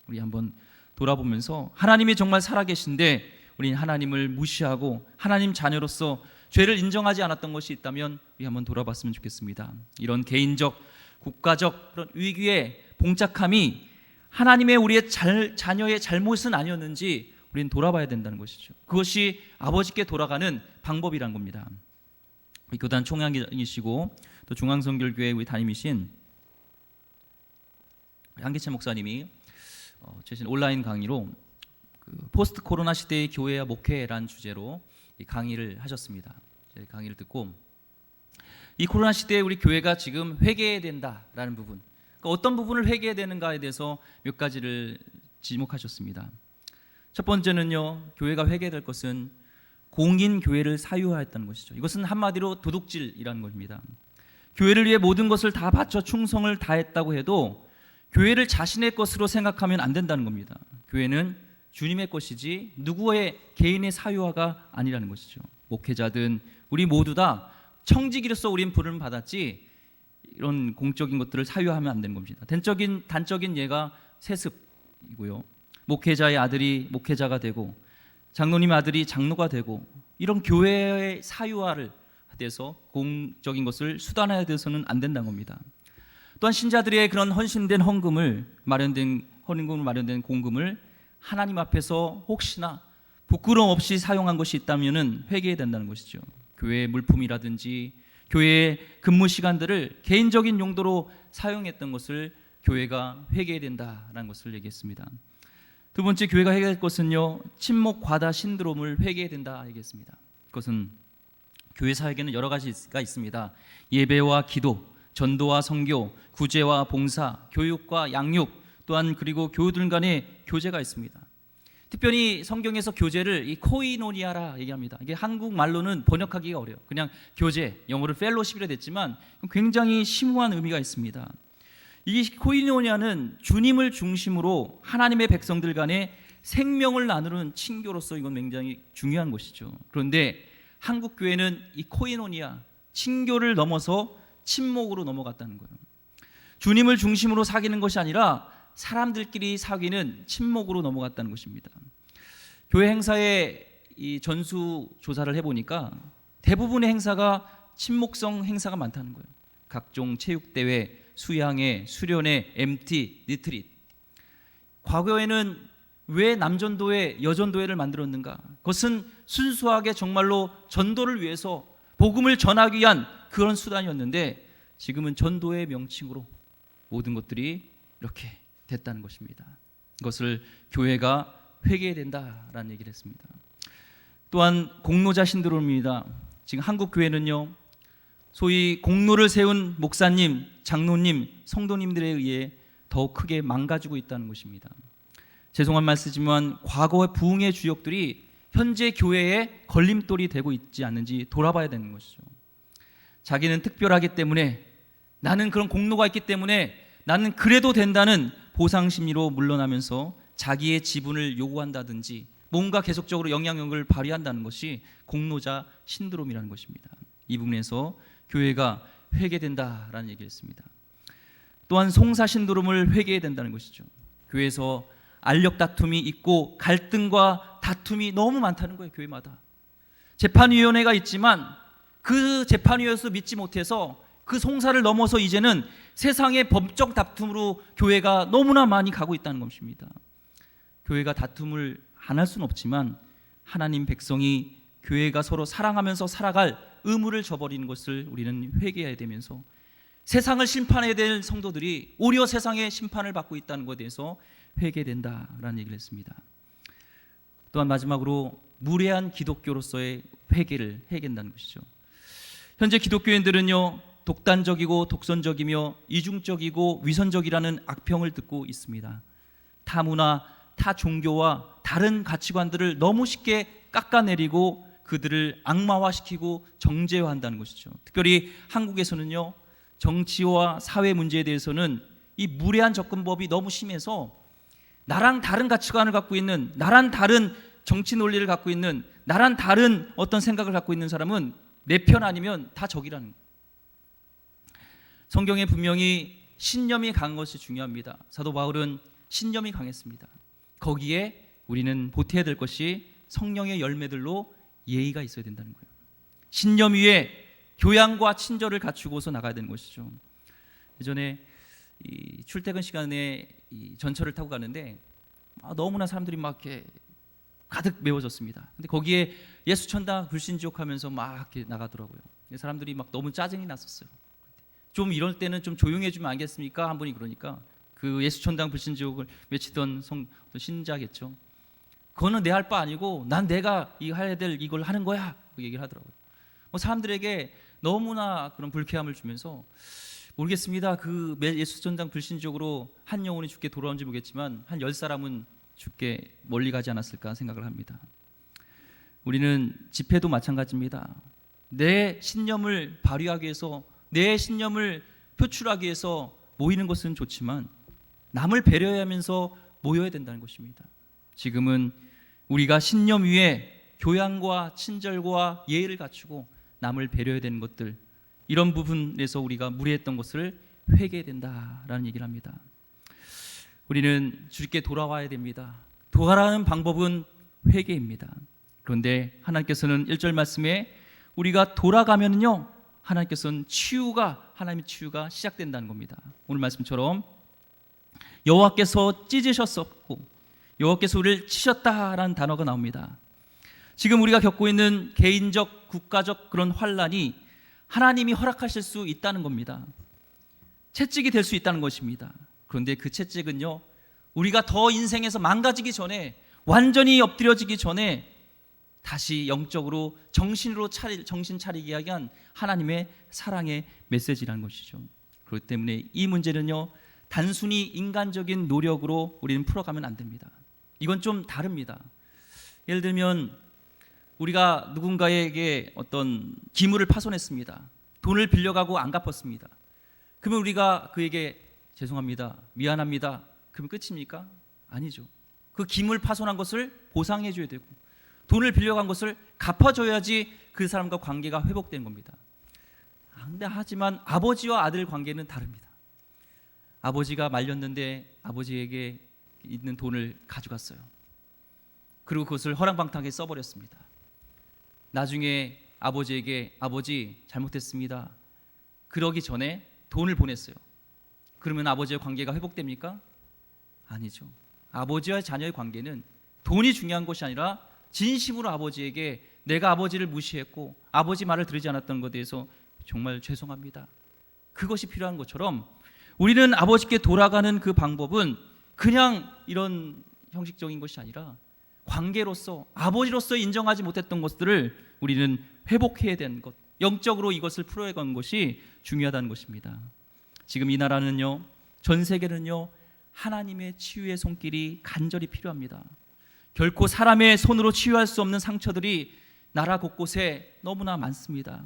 우리 한번 돌아보면서 하나님이 정말 살아계신데 우리는 하나님을 무시하고 하나님 자녀로서 죄를 인정하지 않았던 것이 있다면 우리 한번 돌아봤으면 좋겠습니다. 이런 개인적, 국가적 그런 위기에 봉착함이 하나님의 우리의 자녀의 잘못은 아니었는지 우리는 돌아봐야 된다는 것이죠. 그것이 아버지께 돌아가는 방법이란 겁니다. 우리 교단 총장이시고 또 중앙선교교회 우리 담임이신 한기찬 목사님이 최신 온라인 강의로 포스트 코로나 시대의 교회와 목회라는 주제로 강의를 하셨습니다. 강의를 듣고 이 코로나 시대에 우리 교회가 지금 회개해야 된다라는 부분, 그러니까 어떤 부분을 회개해야 되는가에 대해서 몇 가지를 지목하셨습니다. 첫 번째는요, 교회가 회개해야 될 것은 공인 교회를 사유하였다는 것이죠. 이것은 한마디로 도둑질이라는 것입니다. 교회를 위해 모든 것을 다 바쳐 충성을 다했다고 해도 교회를 자신의 것으로 생각하면 안 된다는 겁니다. 교회는 주님의 것이지 누구의 개인의 사유화가 아니라는 것이죠. 목회자든 우리 모두 다 청지기로서 우린 부름을 받았지 이런 공적인 것들을 사유하면 안 되는 겁니다. 단적인 예가 세습이고요. 목회자의 아들이 목회자가 되고 장로님의 아들이 장로가 되고 이런 교회의 사유화를 돼서 공적인 것을 수단화해야 돼서는 안 된다는 겁니다. 또한 신자들의 그런 헌신된 헌금을 마련된 공금을 하나님 앞에서 혹시나 부끄러움 없이 사용한 것이 있다면은 회개해야 된다는 것이죠. 교회의 물품이라든지 교회의 근무 시간들을 개인적인 용도로 사용했던 것을 교회가 회개해야 된다라는 것을 얘기했습니다. 두 번째, 교회가 회개할 것은요, 침묵 과다 신드롬을 회개해야 된다 얘기했습니다. 그것은 교회 사역에는 여러 가지가 있습니다. 예배와 기도, 전도와 선교, 구제와 봉사, 교육과 양육, 또한 그리고 교우들 간의 교제가 있습니다. 특별히 성경에서 교제를 이 코이노니아라 얘기합니다. 이게 한국말로는 번역하기가 어려워요. 그냥 교제, 영어로 펠로십이라 됐지만 굉장히 심오한 의미가 있습니다. 이 코이노니아는 주님을 중심으로 하나님의 백성들 간의 생명을 나누는 친교로서 이건 굉장히 중요한 것이죠. 그런데 한국 교회는 이 코이노니아, 친교를 넘어서 친목으로 넘어갔다는 거예요. 주님을 중심으로 사귀는 것이 아니라 사람들끼리 사귀는 친목으로 넘어갔다는 것입니다. 교회 행사의 이 전수 조사를 해보니까 대부분의 행사가 친목성 행사가 많다는 거예요. 각종 체육대회, 수양회, 수련회, MT, 리트릿. 과거에는 왜 남전도회, 여전도회를 만들었는가? 그것은 순수하게 정말로 전도를 위해서 복음을 전하기 위한 그런 수단이었는데 지금은 전도의 명칭으로 모든 것들이 이렇게 됐다는 것입니다. 이것을 교회가 회개해야 된다라는 얘기를 했습니다. 또한 공로자 신드롬입니다. 지금 한국 교회는요, 소위 공로를 세운 목사님, 장로님, 성도님들에 의해 더욱 크게 망가지고 있다는 것입니다. 죄송한 말씀이지만 과거의 부흥의 주역들이 현재 교회에 걸림돌이 되고 있지 않는지 돌아봐야 되는 것이죠. 자기는 특별하기 때문에, 나는 그런 공로가 있기 때문에 나는 그래도 된다는 보상심리로 물러나면서 자기의 지분을 요구한다든지 뭔가 계속적으로 영향력을 발휘한다는 것이 공로자 신드롬이라는 것입니다. 이 부분에서 교회가 회개된다라는 얘기를 했습니다. 또한 송사 신드롬을 회개해야 된다는 것이죠. 교회에서 알력 다툼이 있고 갈등과 다툼이 너무 많다는 거예요. 교회마다 재판위원회가 있지만 그 재판위에서 믿지 못해서 그 송사를 넘어서 이제는 세상의 법적 다툼으로 교회가 너무나 많이 가고 있다는 것입니다. 교회가 다툼을 안 할 수는 없지만 하나님 백성이 교회가 서로 사랑하면서 살아갈 의무를 저버리는 것을 우리는 회개해야 되면서 세상을 심판해야 될 성도들이 오히려 세상의 심판을 받고 있다는 것에 대해서 회개된다라는 얘기를 했습니다. 또한 마지막으로 무례한 기독교로서의 회개를 해야 된다는 것이죠. 현재 기독교인들은요, 독단적이고 독선적이며 이중적이고 위선적이라는 악평을 듣고 있습니다. 타 문화, 타 종교와 다른 가치관들을 너무 쉽게 깎아내리고 그들을 악마화시키고 정죄화한다는 것이죠. 특별히 한국에서는요, 정치와 사회 문제에 대해서는 이 무례한 접근법이 너무 심해서 나랑 다른 가치관을 갖고 있는, 나랑 다른 정치 논리를 갖고 있는, 나랑 다른 어떤 생각을 갖고 있는 사람은 내 편 아니면 다 적이라는 거예요. 성경에 분명히 신념이 강한 것이 중요합니다. 사도 바울은 신념이 강했습니다. 거기에 우리는 보태야 될 것이 성령의 열매들로 예의가 있어야 된다는 거예요. 신념 위에 교양과 친절을 갖추고서 나가야 되는 것이죠. 예전에 이 출퇴근 시간에 이 전철을 타고 가는데 너무나 사람들이 막 이렇게 가득 메워졌습니다. 근데 거기에 예수천당 불신지옥하면서 막 이렇게 나가더라고요. 사람들이 막 너무 짜증이 났었어요. 좀 이럴 때는 좀 조용해 주면 안 겠습니까? 한 분이 그러니까 그 예수천당 불신지옥을 외치던 신자겠죠. 그거는 내 할 바 아니고 난 내가 해야 될 이걸 하는 거야. 그 얘기를 하더라고요. 사람들에게 너무나 그런 불쾌함을 주면서 모르겠습니다. 그 예수천당 불신지옥으로 한 영혼이 죽게 돌아온지 모르겠지만 한 10사람은 죽게 멀리 가지 않았을까 생각을 합니다. 우리는 집회도 마찬가지입니다. 내 신념을 발휘하기 위해서, 내 신념을 표출하기 위해서 모이는 것은 좋지만 남을 배려하면서 모여야 된다는 것입니다. 지금은 우리가 신념 위에 교양과 친절과 예의를 갖추고 남을 배려해야 되는 것들, 이런 부분에서 우리가 무례했던 것을 회개해야 된다라는 얘기를 합니다. 우리는 주께 돌아와야 됩니다. 돌아가는 방법은 회개입니다. 그런데 하나님께서는 1절 말씀에 우리가 돌아가면요, 하나님께서는 하나님의 치유가 시작된다는 겁니다. 오늘 말씀처럼 여호와께서 찢으셨었고 여호와께서 우리를 치셨다라는 단어가 나옵니다. 지금 우리가 겪고 있는 개인적, 국가적 그런 환란이 하나님이 허락하실 수 있다는 겁니다. 채찍이 될 수 있다는 것입니다. 그런데 그 채찍은요, 우리가 더 인생에서 망가지기 전에, 완전히 엎드려지기 전에 다시 영적으로 정신 차리게 하게 한 하나님의 사랑의 메시지라는 것이죠. 그렇기 때문에 이 문제는요, 단순히 인간적인 노력으로 우리는 풀어가면 안 됩니다. 이건 좀 다릅니다. 예를 들면 우리가 누군가에게 어떤 기물을 파손했습니다. 돈을 빌려가고 안 갚았습니다. 그러면 우리가 그에게 죄송합니다, 미안합니다, 그러면 끝입니까? 아니죠. 그 기물 파손한 것을 보상해 줘야 되고 돈을 빌려간 것을 갚아줘야지 그 사람과 관계가 회복된 겁니다. 근데 하지만 아버지와 아들 관계는 다릅니다. 아버지가 말렸는데 아버지에게 있는 돈을 가져갔어요. 그리고 그것을 허랑방탕하게 써버렸습니다. 나중에 아버지에게 아버지 잘못했습니다, 그러기 전에 돈을 보냈어요. 그러면 아버지와 관계가 회복됩니까? 아니죠. 아버지와 자녀의 관계는 돈이 중요한 것이 아니라 진심으로 아버지에게 내가 아버지를 무시했고 아버지 말을 들으지 않았던 것에 대해서 정말 죄송합니다, 그것이 필요한 것처럼 우리는 아버지께 돌아가는 그 방법은 그냥 이런 형식적인 것이 아니라 관계로서, 아버지로서 인정하지 못했던 것들을 우리는 회복해야 되는 것, 영적으로 이것을 풀어가는 것이 중요하다는 것입니다. 지금 이 나라는요, 전 세계는요, 하나님의 치유의 손길이 간절히 필요합니다. 결코 사람의 손으로 치유할 수 없는 상처들이 나라 곳곳에 너무나 많습니다.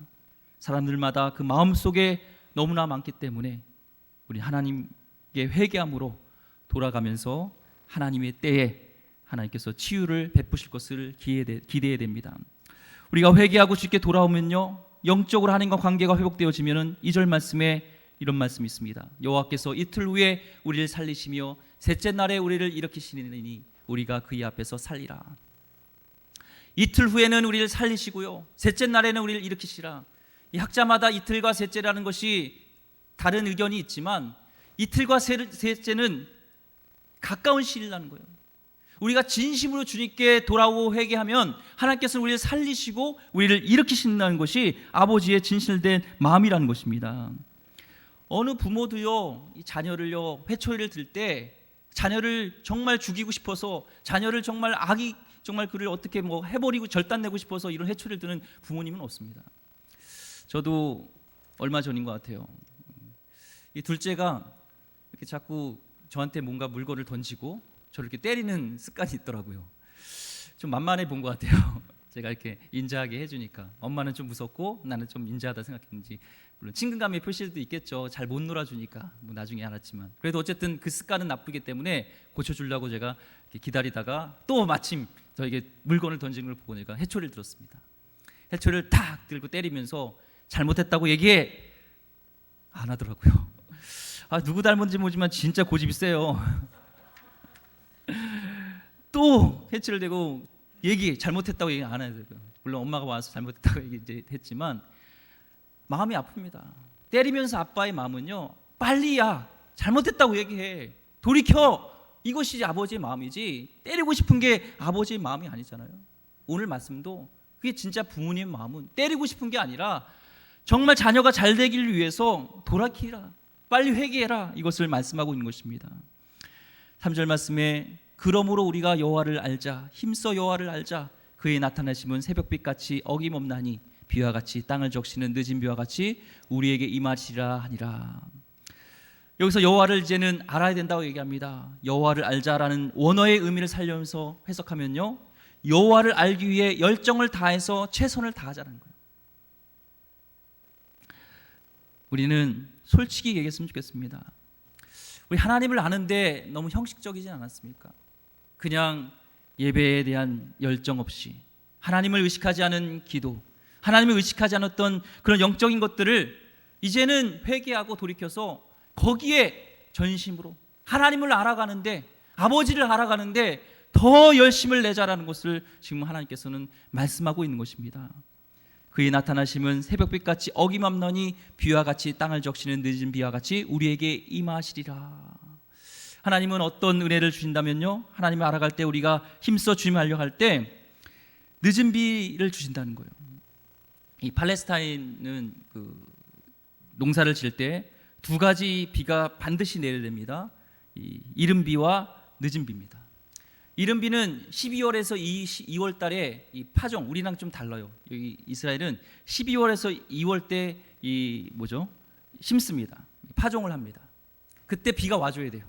사람들마다 그 마음속에 너무나 많기 때문에 우리 하나님께 회개함으로 돌아가면서 하나님의 때에 하나님께서 치유를 베푸실 것을 기대해야 됩니다. 우리가 회개하고 주께 돌아오면요, 영적으로 하나님과 관계가 회복되어지면은 2절 말씀에 이런 말씀이 있습니다. 여호와께서 이틀 후에 우리를 살리시며 셋째 날에 우리를 일으키시니 우리가 그의 앞에서 살리라. 이틀 후에는 우리를 살리시고요, 셋째 날에는 우리를 일으키시라. 이 학자마다 이틀과 셋째라는 것이 다른 의견이 있지만 이틀과 셋째는 가까운 시일이라는 거예요. 우리가 진심으로 주님께 돌아오고 회개하면 하나님께서는 우리를 살리시고 우리를 일으키신다는 것이 아버지의 진실된 마음이라는 것입니다. 어느 부모도요, 이 자녀를요, 회초리를 들 때 자녀를 정말 죽이고 싶어서, 자녀를 정말 정말 그를 어떻게 해버리고 절단내고 싶어서 이런 회초리를 드는 부모님은 없습니다. 저도 얼마 전인 것 같아요. 이 둘째가 이렇게 자꾸 저한테 뭔가 물건을 던지고 저를 이렇게 때리는 습관이 있더라고요. 좀 만만해 본 것 같아요. 제가 이렇게 인자하게 해주니까 엄마는 좀 무섭고 나는 좀 인자하다 생각했는지 물론 친근감의 표시도 있겠죠. 잘 못 놀아주니까 뭐 나중에 알았지만 그래도 어쨌든 그 습관은 나쁘기 때문에 고쳐주려고 제가 이렇게 기다리다가 또 마침 저에게 물건을 던진 걸 보고 내가 해초리를 들었습니다. 해초리를 탁 들고 때리면서 잘못했다고 얘기해 안 하더라고요. 누구 닮은지 모르지만 진짜 고집이 세요. 또 해초리를 대고 잘못했다고 얘기 안 해요. 물론 엄마가 와서 잘못했다고 얘기했지만 마음이 아픕니다. 때리면서 아빠의 마음은요, 빨리야 잘못했다고 얘기해, 돌이켜. 이것이 아버지의 마음이지 때리고 싶은 게 아버지의 마음이 아니잖아요. 오늘 말씀도 그게 진짜 부모님의 마음은 때리고 싶은 게 아니라 정말 자녀가 잘 되기를 위해서 돌이키라, 빨리 회개해라, 이것을 말씀하고 있는 것입니다. 3절 말씀에 그러므로 우리가 여호와를 알자, 힘써 여호와를 알자. 그의 나타나심은 새벽빛같이 어김없나니 비와 같이 땅을 적시는 늦은 비와 같이 우리에게 임하시라 하니라. 여기서 여호와를 이제는 알아야 된다고 얘기합니다. 여호와를 알자라는 원어의 의미를 살려서 해석하면요, 여호와를 알기 위해 열정을 다해서 최선을 다하자는 거예요. 우리는 솔직히 얘기했으면 좋겠습니다. 우리 하나님을 아는데 너무 형식적이지 않았습니까? 그냥 예배에 대한 열정 없이 하나님을 의식하지 않은 기도, 하나님을 의식하지 않았던 그런 영적인 것들을 이제는 회개하고 돌이켜서 거기에 전심으로 하나님을 알아가는데, 아버지를 알아가는데 더 열심을 내자라는 것을 지금 하나님께서는 말씀하고 있는 것입니다. 그의 나타나심은 새벽빛같이 어김없나니 비와 같이 땅을 적시는 늦은 비와 같이 우리에게 임하시리라. 하나님은 어떤 은혜를 주신다면요, 하나님을 알아갈 때 우리가 힘써 주님을 알려갈 때 늦은 비를 주신다는 거예요. 이 팔레스타인은 그 농사를 지을 때 두 가지 비가 반드시 내려야 됩니다. 이른 비와 늦은 비입니다. 이른 비는 12월에서 2월 달에 이 파종, 우리랑 좀 달라요. 여기 이스라엘은 12월에서 2월 때 심습니다. 파종을 합니다. 그때 비가 와줘야 돼요.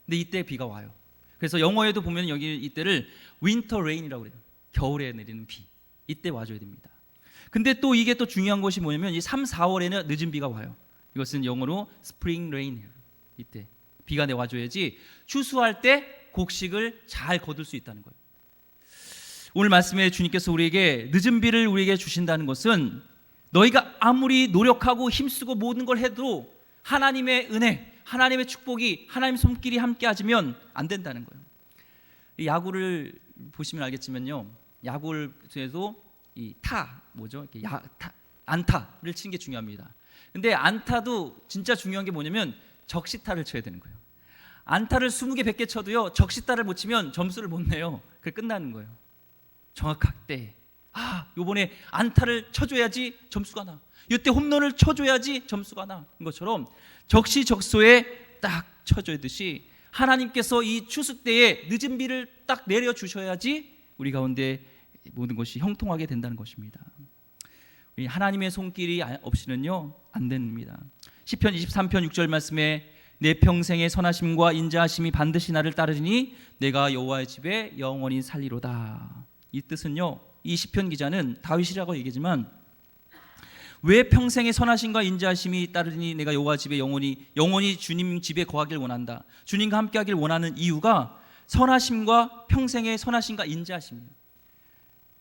근데 이때 비가 와요. 그래서 영어에도 보면 여기 이때를 윈터 레인이라고 그래요. 겨울에 내리는 비. 이때 와줘야 됩니다. 근데 또 이게 또 중요한 것이 뭐냐면 이 3, 4월에는 늦은 비가 와요. 이것은 영어로 스프링 레인이에요. 이때 비가 내와줘야지 추수할 때 곡식을 잘 거둘 수 있다는 거예요. 오늘 말씀에 주님께서 우리에게 늦은 비를 우리에게 주신다는 것은 너희가 아무리 노력하고 힘쓰고 모든 걸 해도 하나님의 은혜, 하나님의 축복이, 하나님의 손길이 함께 하지면 안 된다는 거예요. 야구를 보시면 알겠지만요, 야구에도 이 안타를 치는 게 중요합니다. 근데 안타도 진짜 중요한 게 뭐냐면 적시타를 쳐야 되는 거예요. 안타를 20개 100개 쳐도요, 적시타를 못 치면 점수를 못 내요. 그게 끝나는 거예요. 정확하게 요번에 안타를 쳐줘야지 점수가 나, 이때 홈런을 쳐줘야지 점수가 나, 것처럼 적시적소에 딱 쳐줘야듯이 하나님께서 이 추수 때에 늦은 비를 딱 내려주셔야지 우리 가운데 모든 것이 형통하게 된다는 것입니다. 하나님의 손길이 없이는요 안 됩니다. 시편 23편 6절 말씀에 내 평생의 선하심과 인자하심이 반드시 나를 따르니 내가 여호와의 집에 영원히 살리로다. 이 뜻은요, 이 시편 기자는 다윗이라고 얘기하지만 왜 평생의 선하심과 인자하심이 따르니 내가 여호와 집에 영원히 주님 집에 거하길 원한다, 주님과 함께하길 원하는 이유가 선하심과 평생의 선하심과 인자하심이에요.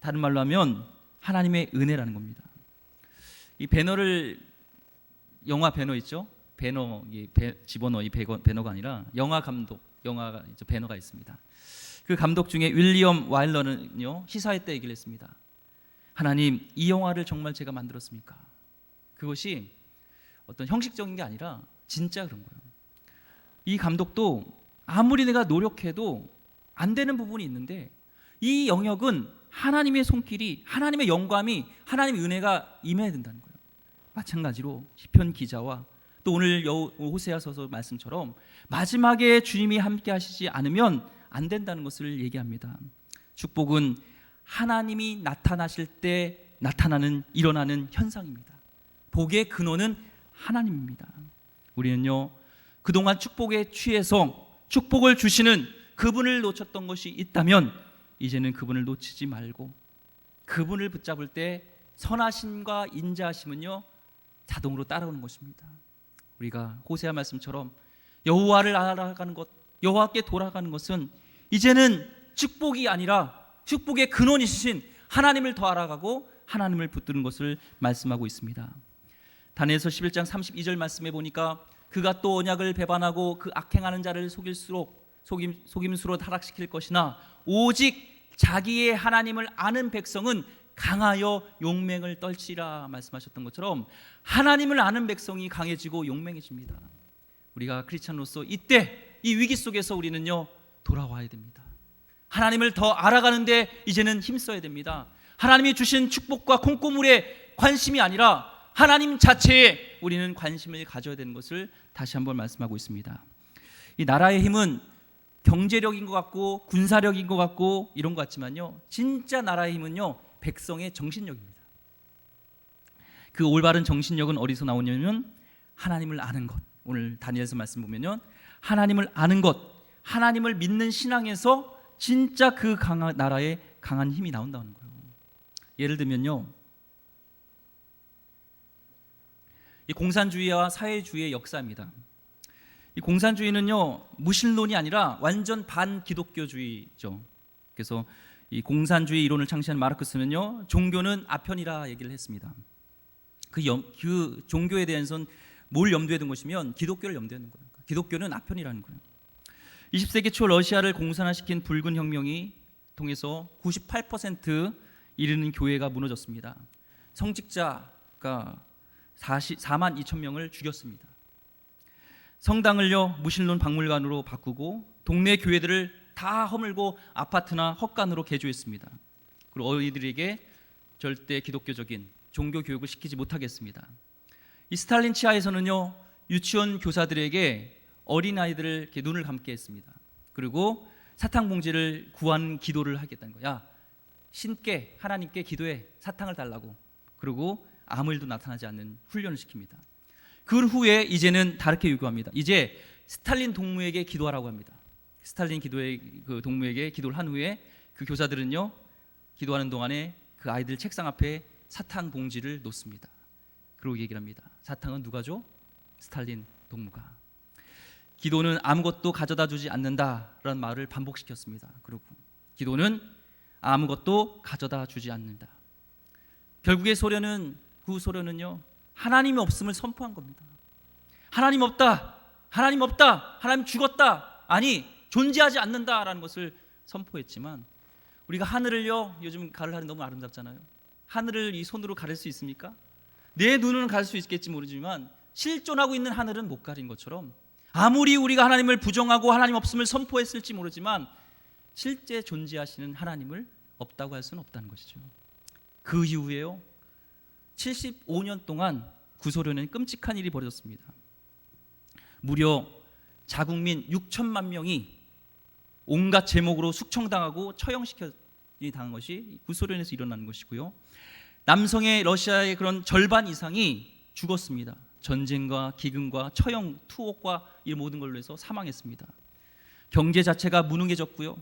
다른 말로 하면 하나님의 은혜라는 겁니다. 이 배너를, 영화 배너 있죠? 배너 집어넣어, 이 배너가 아니라 영화 감독, 영화가 배너가 있습니다. 그 감독 중에 윌리엄 와일러는요 시사회 때 얘기를 했습니다. 하나님, 이 영화를 정말 제가 만들었습니까? 그것이 어떤 형식적인 게 아니라 진짜 그런 거예요. 이 감독도 아무리 내가 노력해도 안 되는 부분이 있는데 이 영역은 하나님의 손길이, 하나님의 영감이, 하나님의 은혜가 임해야 된다는 거예요. 마찬가지로 시편 기자와 또 오늘 호세아서서 말씀처럼 마지막에 주님이 함께 하시지 않으면 안 된다는 것을 얘기합니다. 축복은 하나님이 나타나실 때 일어나는 현상입니다. 복의 근원은 하나님입니다. 우리는요 그동안 축복에 취해서 축복을 주시는 그분을 놓쳤던 것이 있다면 이제는 그분을 놓치지 말고 그분을 붙잡을 때 선하심과 인자하심은요 자동으로 따라오는 것입니다. 우리가 호세아 말씀처럼 여호와를 알아가는 것, 여호와께 돌아가는 것은 이제는 축복이 아니라 축복의 근원이신 하나님을 더 알아가고 하나님을 붙드는 것을 말씀하고 있습니다. 다니엘서 11장 32절 말씀에 보니까 그가 또 언약을 배반하고 그 악행하는 자를 속임수로 타락시킬 것이나 오직 자기의 하나님을 아는 백성은 강하여 용맹을 떨치라 말씀하셨던 것처럼 하나님을 아는 백성이 강해지고 용맹해집니다. 우리가 크리스찬으로서 이때 이 위기 속에서 우리는요 돌아와야 됩니다. 하나님을 더 알아가는데 이제는 힘써야 됩니다. 하나님이 주신 축복과 콩고물에 관심이 아니라 하나님 자체에 우리는 관심을 가져야 되는 것을 다시 한번 말씀하고 있습니다. 이 나라의 힘은 경제력인 것 같고 군사력인 것 같고 이런 것 같지만요 진짜 나라의 힘은요 백성의 정신력입니다. 그 올바른 정신력은 어디서 나오냐면 하나님을 아는 것. 오늘 다니엘서 말씀 보면요 하나님을 아는 것, 하나님을 믿는 신앙에서 진짜 그 나라의 강한 힘이 나온다는 거예요. 예를 들면요 이 공산주의와 사회주의의 역사입니다. 이 공산주의는요 무신론이 아니라 완전 반기독교주의죠. 그래서 이 공산주의 이론을 창시한 마르크스는요 종교는 아편이라 얘기를 했습니다. 그 종교에 대해서는 뭘 염두에 둔 것이면 기독교를 염두에 둔 거예요. 기독교는 아편이라는 거예요. 20세기 초 러시아를 공산화시킨 붉은 혁명이 통해서 98% 이르는 교회가 무너졌습니다. 성직자가 4만 2천 명을 죽였습니다. 성당을요 무신론 박물관으로 바꾸고 동네 교회들을 다 허물고 아파트나 헛간으로 개조했습니다. 그리고 어린이들에게 절대 기독교적인 종교 교육을 시키지 못하겠습니다. 이 스탈린 치하에서는요 유치원 교사들에게 어린아이들을 이렇게 눈을 감게 했습니다. 그리고 사탕 봉지를 구한 기도를 하겠다는 거야. 신께 하나님께 기도해 사탕을 달라고. 그리고 아무 일도 나타나지 않는 훈련을 시킵니다. 그 후에 이제는 다르게 요구합니다. 이제 스탈린 동무에게 기도하라고 합니다. 스탈린 그 동무에게 기도를 한 후에 그 교사들은요 기도하는 동안에 그 아이들 책상 앞에 사탕 봉지를 놓습니다. 그리고 얘기를 합니다. 사탕은 누가 줘? 스탈린 동무가. 기도는 아무것도 가져다 주지 않는다라는 말을 반복시켰습니다. 그리고 기도는 아무것도 가져다 주지 않는다. 결국에 그 소련은요 하나님이 없음을 선포한 겁니다. 하나님 없다, 하나님 없다, 하나님 죽었다, 아니 존재하지 않는다라는 것을 선포했지만 우리가 하늘을요 요즘 가을 하늘 너무 아름답잖아요. 하늘을 이 손으로 가릴 수 있습니까? 내 눈은 가릴 수 있겠지 모르지만 실존하고 있는 하늘은 못 가린 것처럼 아무리 우리가 하나님을 부정하고 하나님 없음을 선포했을지 모르지만 실제 존재하시는 하나님을 없다고 할 수는 없다는 것이죠. 그 이후에요 75년 동안 구소련은 끔찍한 일이 벌어졌습니다. 무려 자국민 6천만 명이 온갖 제목으로 숙청당하고 처형시켜 당한 것이 구소련에서 일어나는 것이고요. 남성의 러시아의 그런 절반 이상이 죽었습니다. 전쟁과 기근과 처형, 투옥과 이 모든 걸로 해서 사망했습니다. 경제 자체가 무능해졌고요.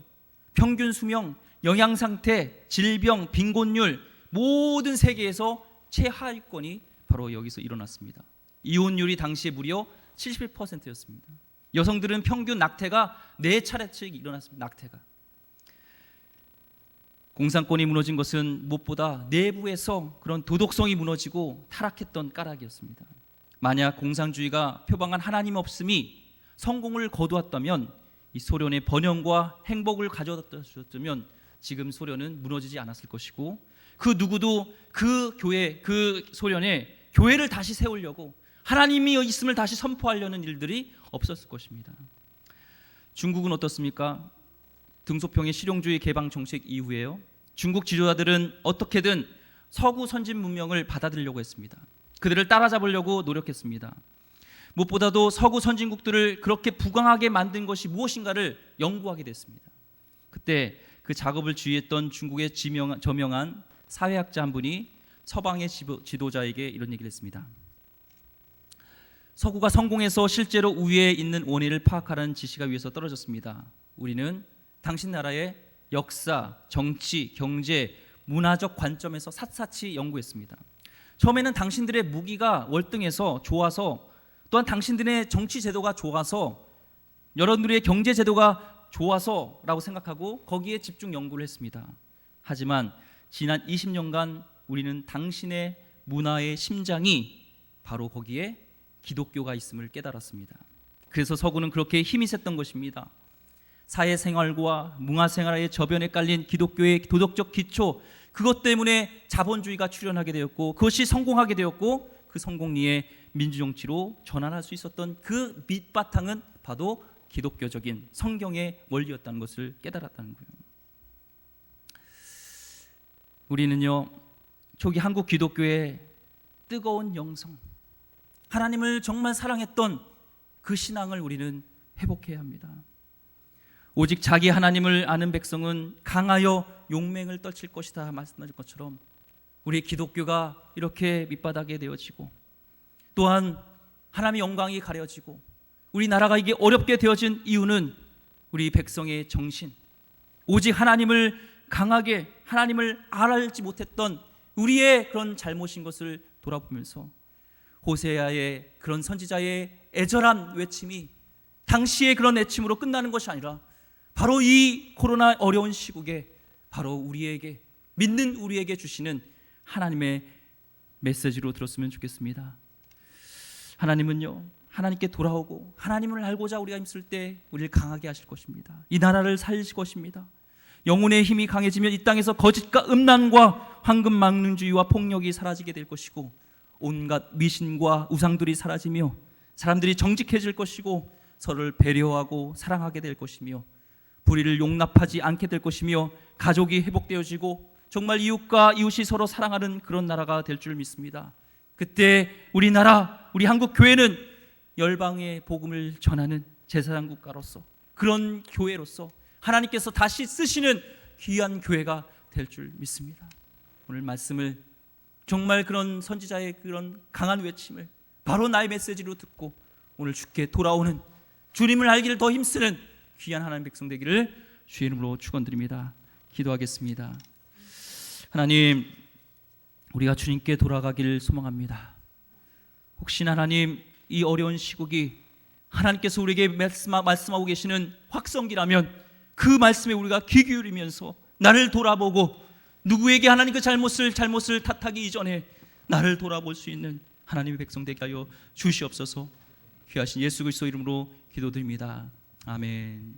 평균 수명, 영양 상태, 질병, 빈곤율 모든 세계에서 최하위권이 바로 여기서 일어났습니다. 이혼율이 당시에 무려 71%였습니다. 여성들은 평균 낙태가 4차례씩 일어났습니다. 낙태가. 공산권이 무너진 것은 무엇보다 내부에서 그런 도덕성이 무너지고 타락했던 까닭이었습니다. 만약 공산주의가 표방한 하나님 없음이 성공을 거두었다면 이 소련의 번영과 행복을 가져다 주었다면 지금 소련은 무너지지 않았을 것이고 그 누구도 그 소련의 교회를 다시 세우려고 하나님이 있음을 다시 선포하려는 일들이 없었을 것입니다. 중국은 어떻습니까? 등소평의 실용주의 개방 정책 이후에요. 중국 지도자들은 어떻게든 서구 선진 문명을 받아들이려고 했습니다. 그들을 따라잡으려고 노력했습니다. 무엇보다도 서구 선진국들을 그렇게 부강하게 만든 것이 무엇인가를 연구하게 됐습니다. 그때 그 작업을 지휘했던 중국의 저명한 사회학자 한 분이 서방의 지도자에게 이런 얘기를 했습니다. 서구가 성공해서 실제로 우위에 있는 원인을 파악하라는 지시가 위에서 떨어졌습니다. 우리는 당신 나라의 역사, 정치, 경제 문화적 관점에서 샅샅이 연구했습니다. 처음에는 당신들의 무기가 월등해서 좋아서, 또한 당신들의 정치 제도가 좋아서, 여러분들의 경제 제도가 좋아서라고 생각하고 거기에 집중 연구를 했습니다. 하지만 지난 20년간 우리는 당신의 문화의 심장이 바로 거기에 기독교가 있음을 깨달았습니다. 그래서 서구는 그렇게 힘이 셌던 것입니다. 사회생활과 문화생활의 저변에 깔린 기독교의 도덕적 기초, 그것 때문에 자본주의가 출현하게 되었고, 그것이 성공하게 되었고, 그 성공리에 민주정치로 전환할 수 있었던 그 밑바탕은 바로 기독교적인 성경의 원리였다는 것을 깨달았다는 거예요. 우리는요, 초기 한국 기독교의 뜨거운 영성, 하나님을 정말 사랑했던 그 신앙을 우리는 회복해야 합니다. 오직 자기 하나님을 아는 백성은 강하여 용맹을 떨칠 것이다 말씀하신 것처럼, 우리 기독교가 이렇게 밑바닥에 되어지고, 또한 하나님의 영광이 가려지고 우리나라가 이게 어렵게 되어진 이유는 우리 백성의 정신, 오직 하나님을 강하게, 하나님을 알지 못했던 우리의 그런 잘못인 것을 돌아보면서 호세아의 그런 선지자의 애절한 외침이 당시의 그런 외침으로 끝나는 것이 아니라 바로 이 코로나 어려운 시국에 바로 우리에게, 믿는 우리에게 주시는 하나님의 메시지로 들었으면 좋겠습니다. 하나님은요, 하나님께 돌아오고 하나님을 알고자 우리가 힘쓸 때 우리를 강하게 하실 것입니다. 이 나라를 살리실 것입니다. 영혼의 힘이 강해지면 이 땅에서 거짓과 음란과 황금망릉주의와 폭력이 사라지게 될 것이고, 온갖 미신과 우상들이 사라지며 사람들이 정직해질 것이고, 서로를 배려하고 사랑하게 될 것이며, 불의를 용납하지 않게 될 것이며, 가족이 회복되어지고 정말 이웃과 이웃이 서로 사랑하는 그런 나라가 될 줄 믿습니다. 그때 우리나라, 우리 한국 교회는 열방의 복음을 전하는 제사장 국가로서, 그런 교회로서 하나님께서 다시 쓰시는 귀한 교회가 될 줄 믿습니다. 오늘 말씀을 정말 그런 선지자의 그런 강한 외침을 바로 나의 메시지로 듣고 오늘 주께 돌아오는, 주님을 알기를 더 힘쓰는 귀한 하나님 백성 되기를 주의 이름으로 축원드립니다. 기도하겠습니다. 하나님, 우리가 주님께 돌아가기를 소망합니다. 혹시나 하나님, 이 어려운 시국이 하나님께서 우리에게 말씀하고 계시는 확성기라면 그 말씀에 우리가 귀 기울이면서 나를 돌아보고, 누구에게 하나님 그 잘못을 탓하기 이전에 나를 돌아볼 수 있는 하나님의 백성 되게 하여 주시옵소서. 귀하신 예수 그리스도 이름으로 기도드립니다. 아멘.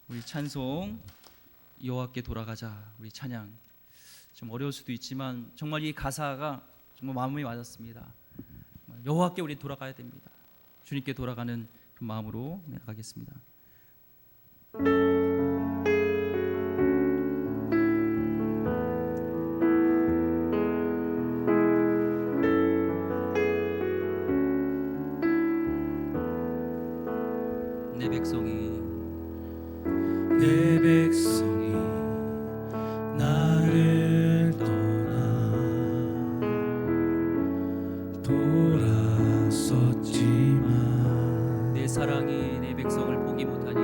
우리 찬송 여호와께 돌아가자, 우리 찬양 좀 어려울 수도 있지만 정말 이 가사가 정말 마음에 와닿습니다. 여호와께 우리 돌아가야 됩니다. 주님께 돌아가는 그 마음으로 나가겠습니다. 내 백성이 나를 떠나 돌아섰지만 내 사랑이 내 백성을 포기 못하니,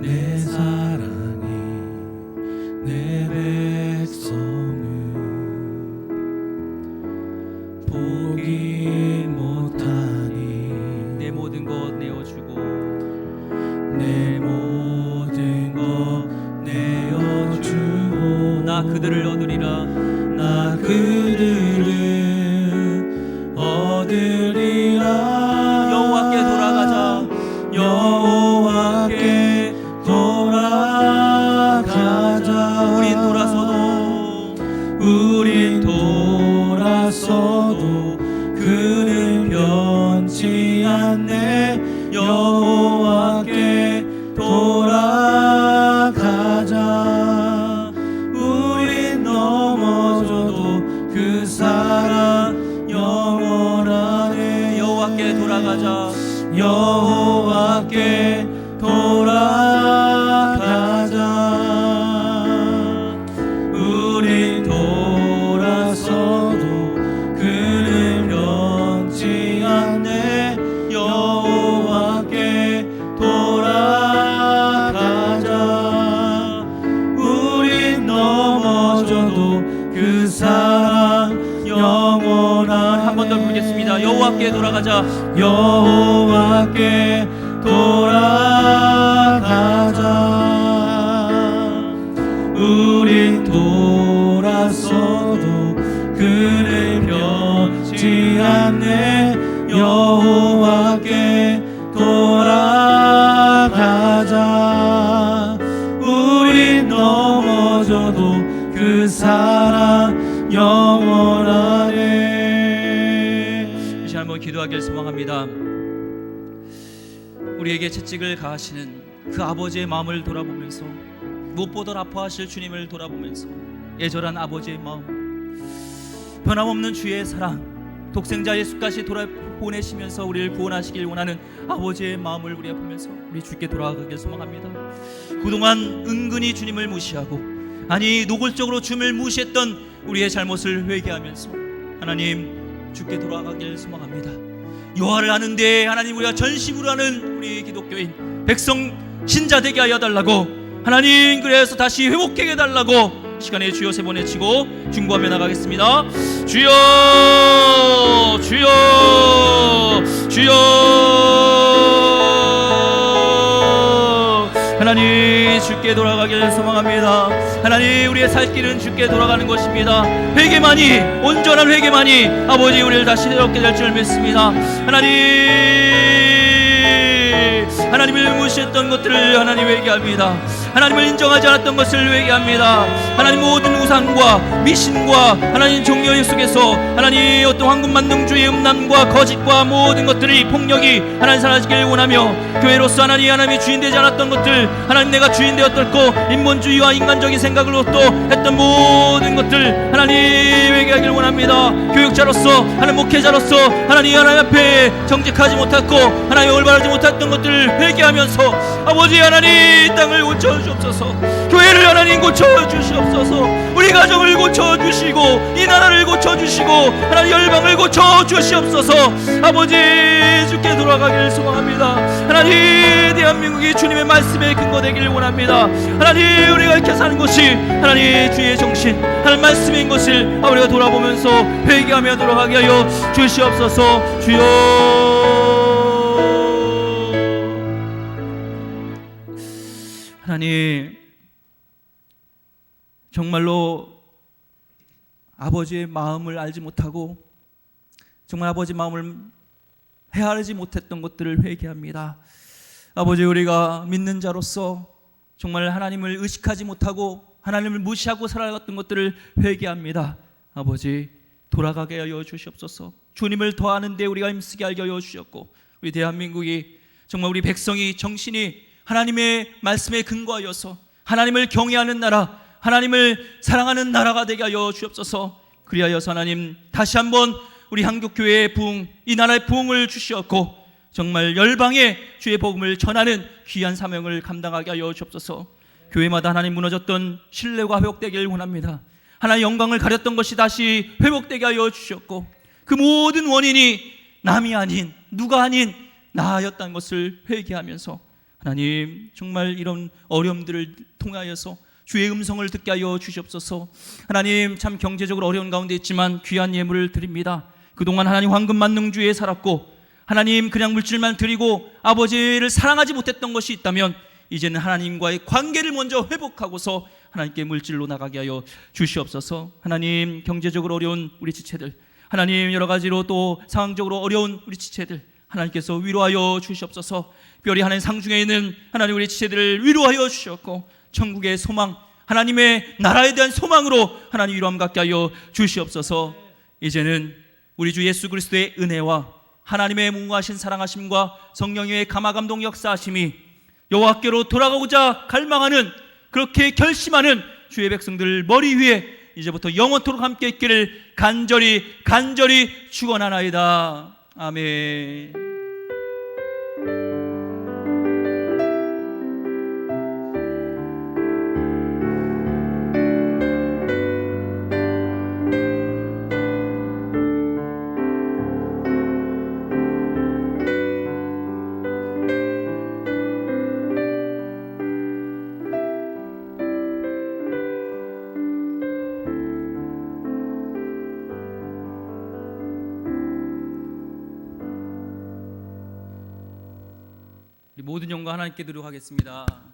내 사랑이 내 백성을 포기 못하니, 내 모든 것 내어주고 내 모든 것 내어주고 나 그들을 얻으리라. 나 그들을 얻으리라. 여호와께 돌아가자. 여호와께 돌아가자. 우린 돌아서도 그는 변치 않네. 여호와께 돌아가자. 우린 넘어져도 그 사랑 영원하네. 여호와께 돌아가자. 여호와께 돌아가자. 우린 돌아서도 그는 변치 않네. 여호와께 돌아가자. 우린 여호와께 돌아가자. 여호와께 돌아가자. 우린 돌았어도 그를 변치 않네. 여호와께 돌아가자. 우린 넘어져도 그 사랑 영원하네. 이 시간 한번 기도하길 소망합니다. 우리에게 채찍을 가하시는 그 아버지의 마음을 돌아보면서, 무엇보다 아파하실 주님을 돌아보면서 애절한 아버지의 마음, 변함없는 주의 사랑, 독생자 예수까지 보내시면서 우리를 구원하시길 원하는 아버지의 마음을 우리가 보면서 우리 주께 돌아가길 소망합니다. 그동안 은근히 주님을 무시하고, 아니 노골적으로 주님을 무시했던 우리의 잘못을 회개하면서 하나님 주께 돌아가길 소망합니다. 여호와를 아는데 하나님 우리가 전심으로 하는 우리 기독교인 백성 신자 되게 하여 달라고, 하나님 그래서 다시 회복하게 해달라고 시간에 주여 세 번 외치고 중보하며 나가겠습니다. 주여 주여 주여. 하나님 주께 돌아가길 소망합니다. 하나님 우리의 살 길은 주께 돌아가는 것입니다. 회개만이, 온전한 회개만이 아버지 우리를 다시 새롭게 될 줄 믿습니다. 하나님을 무시했던 것들을 하나님 회개합니다. 하나님을 인정하지 않았던 것을 회개합니다. 하나님 모든 우상과 미신과 하나님 종교 속에서 하나님 어떤 황금만능주의 음란과 거짓과 모든 것들이 폭력이 하나님 사라지길 원하며, 교회로서 하나님이 주인 되지 않았던 것들, 하나님 내가 주인 되었었고 인본주의와 인간적인 생각으로 또 했던 모든 것들 하나님 회개하길 원합니다. 교육자로서 하나님 목회자로서 하나님 앞에 정직하지 못했고 하나님 올바르지 못했던 것들을 회개하면서 아버지 하나님 이 땅을 고쳐주옵소서. 교회를 하나님 고쳐주시옵소서. 우리 가정을 고쳐주시고 이 나라를 고쳐주시고 하나님 열방을 고쳐주시옵소서. 아버지 주께 돌아가기를 소망합니다. 하나님 대한민국이 주님의 말씀에 근거되기를 원합니다. 하나님 우리가 이렇게 사는 것이 하나님 주의 정신 하나님 말씀인 것을 우리가 돌아보면서 회개하며 돌아가게 하여 주시옵소서. 주여 하나님, 정말로 아버지의 마음을 알지 못하고 정말 아버지 마음을 헤아리지 못했던 것들을 회개합니다. 아버지 우리가 믿는 자로서 정말 하나님을 의식하지 못하고 하나님을 무시하고 살아갔던 것들을 회개합니다. 아버지 돌아가게 하여 주시옵소서. 주님을 더 아는 데 우리가 힘쓰게 하여 주셨고 우리 대한민국이 정말 우리 백성이 정신이 하나님의 말씀에 근거하여서 하나님을 경외하는 나라, 하나님을 사랑하는 나라가 되게 하여 주옵소서. 그리하여서 하나님 다시 한번 우리 한국교회의 부흥, 이 나라의 부흥을 주시었고 정말 열방에 주의 복음을 전하는 귀한 사명을 감당하게 하여 주옵소서. 교회마다 하나님 무너졌던 신뢰가 회복되길 원합니다. 하나님 영광을 가렸던 것이 다시 회복되게 하여 주셨고 그 모든 원인이 남이 아닌 누가 아닌 나였다는 것을 회개하면서 하나님 정말 이런 어려움들을 통하여서 주의 음성을 듣게 하여 주시옵소서. 하나님 참 경제적으로 어려운 가운데 있지만 귀한 예물을 드립니다. 그동안 하나님 황금만능주의에 살았고 하나님 그냥 물질만 드리고 아버지를 사랑하지 못했던 것이 있다면 이제는 하나님과의 관계를 먼저 회복하고서 하나님께 물질로 나가게 하여 주시옵소서. 하나님 경제적으로 어려운 우리 지체들, 하나님 여러 가지로 또 상황적으로 어려운 우리 지체들 하나님께서 위로하여 주시옵소서. 특별히 하나님 상중에 있는 하나님 우리 지체들을 위로하여 주셨고 천국의 소망, 하나님의 나라에 대한 소망으로 하나님 위로함 갖게 하여 주시옵소서. 이제는 우리 주 예수 그리스도의 은혜와 하나님의 무궁하신 사랑하심과 성령의 감화감동 역사하심이 여호와께로 돌아가고자 갈망하는 그렇게 결심하는 주의 백성들 머리 위에 이제부터 영원토록 함께 있기를 간절히 축원하나이다. 아멘. 모든 영광 하나님께 드리도록 하겠습니다.